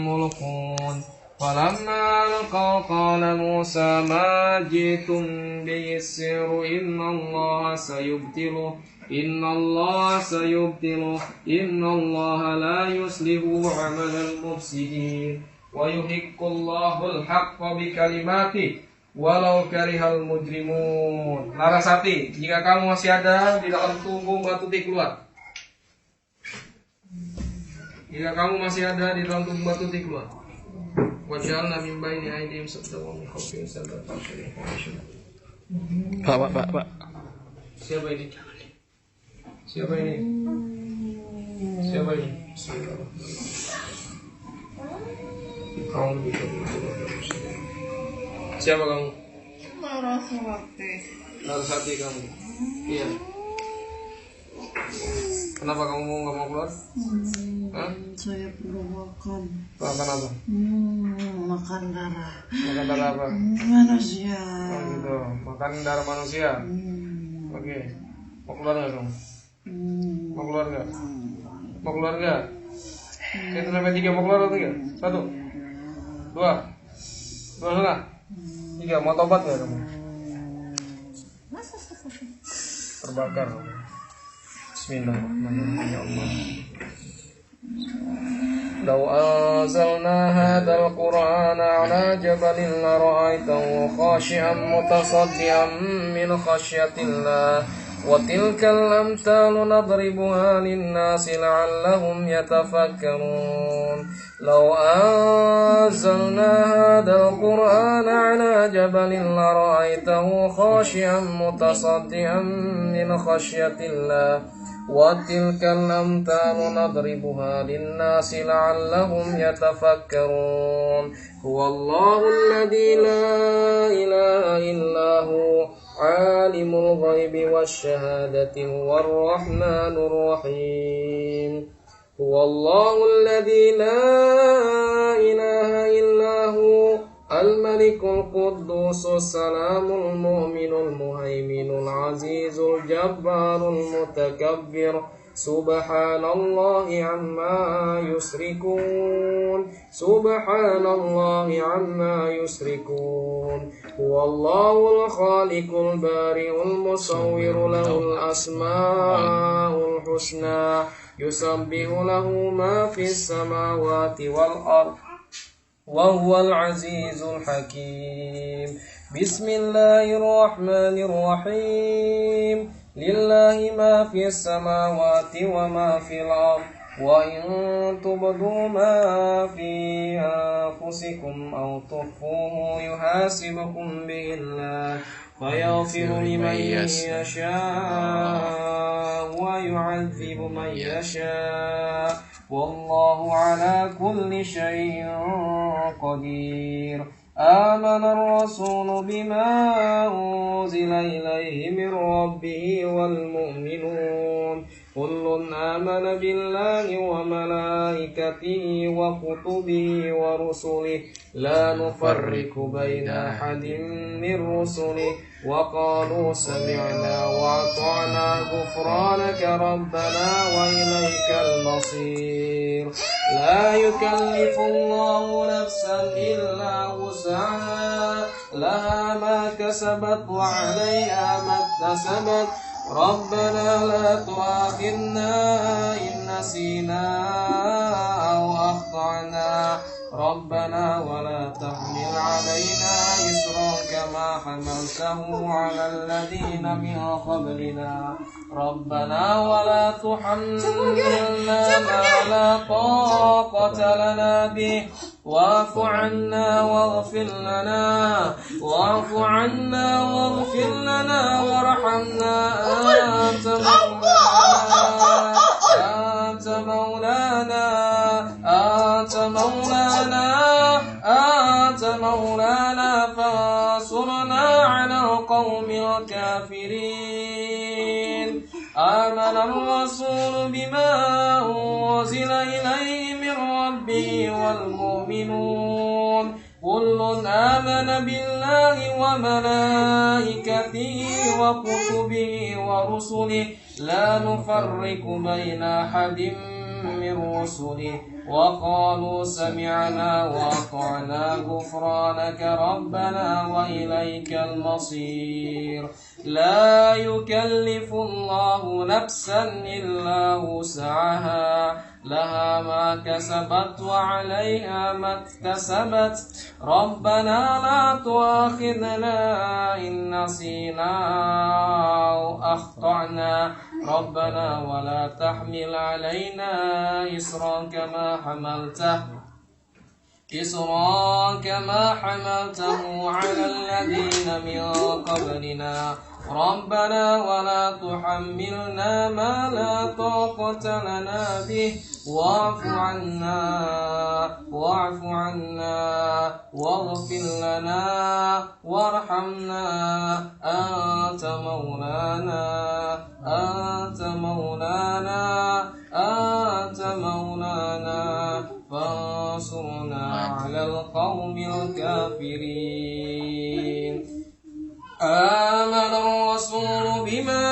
mulqun. Falamma alqaw qala Musa ma jitum bihi sirru innallaha sayubtiluh. Innallaha sayubtiluh. Innallaha la yuslihu amalal mufsidin. Wa yuhiqqullahu al-haqqa bi kalimati walau karihal mujrimun. Larasati, jika kamu masih ada di dalam tubuh Mbak Tuti keluar. Jika kamu masih ada di dalam tubuh Mbak Tuti keluar. Waj'alna min baini aydihim saddan wa min khalfihim saddan. Pak. Siapa ini? Siapa ini? Siapa kamu? Larasati kamu. Iya. Kenapa kamu nggak mau keluar? Hah? Saya perlu makan. Makan apa? Makan darah Makan darah apa? manusia. Oh gitu. Makan darah manusia. Oke. Mau keluar nggak kamu? Mau keluar nggak? Mau keluar nggak? Itu sampai 3 mau keluar atau 3? 1, 2, 2,5, 3. Mau tobat nggak kamu? Terbakar. Bismillahirrahmanirrahim. Ya Allah. لو أنزلنا هذا القرآن على جبل لرأيته خاشعا متصدعا من خشية الله وتلك الأمثال نضربها للناس لعلهم يتفكرون لو أنزلنا هذا القرآن على جبل لرأيته خاشعا متصدعا من خشية الله وتلك الأمثال نضربها للناس لعلهم يتفكرون هو الله الذي لا إله إلا هو عالم الغيب والشهادة هو الرحمن الرحيم هو الله الذي لا إله إلا هو الملك القدوس السلام المؤمن المهيمن العزيز الجبار المتكبر سبحان الله عما يشركون سبحان الله عما يشركون هو الله الخالق البارئ المصور له الأسماء الحسنى يسبح له ما في السماوات والأرض وهو العزيز الحكيم بسم الله الرحمن الرحيم لله ما في السماوات وما في الأرض وإن تبدوا ما في أنفسكم أو تخفوه يحاسبكم به الله فيغفر لمن يشاء ويعذب من يشاء والله على كل شيء قدير آمن الرسول بما أنزل إليه من ربه والمؤمنون كل آمن بالله وملائكته وكتبه ورسله لا نفرق بين أحد من رسله وقالوا سمعنا وأطعنا غفرانك ربنا وإليك المصير لا يكلف الله نفسا إلا وسعها لها ما كسبت وعليها ما اكتسبت ربنا لا تؤاخذنا إن نسينا أو أخطأنا ربنا ولا تحمل علينا إصرا كما حملته على الذين من قبلنا ربنا ولا تحملنا ما لا طاقة لنا به واعف عنا واغفر لنا وارحمنا أنت مولانا فانصرنا على القوم الكافرين آمن الرسول بما أنزل إليه من ربه والمؤمنون كل آمن بالله وملائكته وكتبه ورسله لا نفرق بين أحد من رسله وقالوا سمعنا وأطعنا غفرانك ربنا وإليك المصير لا يكلف الله نفسا إلا وسعها لها ما كسبت وعليها ما اكتسبت ربنا لا تؤاخذنا إن نسينا أو أخطأنا ربنا ولا تحمل علينا إصرا كما حملته على الذين من قبلنا ربنا ولا تحملنا ما لا طاقة لنا به واعف عنا واغفر لنا وارحمنا أنت مولانا فانصرنا على القوم الكافرين آمن الرسول بما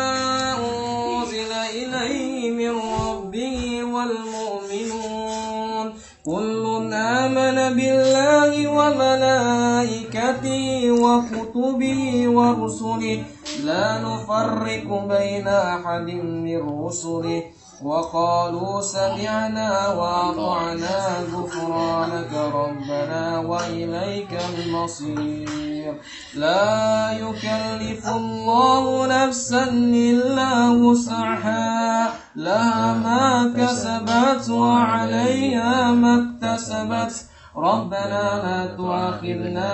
أنزل إليه من ربه والمؤمنون كل آمن بالله وملائكته وكتبه ورسله لا نفرق بين أحد من رسله وقالوا سمعنا وأطعنا غفرانك ربنا وإليك المصير لا يكلف الله نفسا إلا وسعها لها ما كسبت وعليها ما اكتسبت ربنا لا تؤاخذنا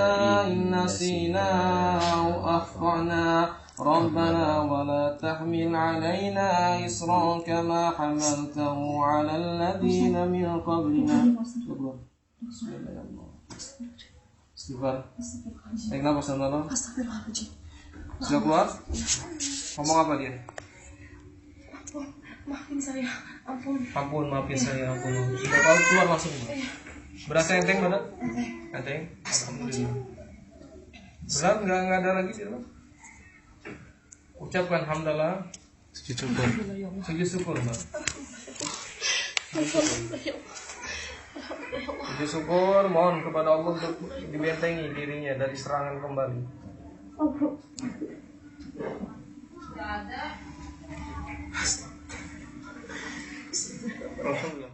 إن نسينا أو أخطأنا ربنا ولا تحمل علينا إصرا كما حملته على الذين من قبلنا. Istighfar. Tarik nafas dalam. Astagfirullahaladzim. Sudah keluar? Ngomong apa dia? Maafin saya, ampun. Ampun, maafin saya, ampun. Sudah tahu keluar langsung. Berasa enteng badan? Enteng. Alhamdulillah. Berat nggak ada lagi di dalam? Ucapkan hamdalah. Sujud syukur. Sujud syukur, Mbak. Sujud syukur, mohon kepada Allah untuk dibentengi dirinya dari serangan kembali. Alhamdulillah.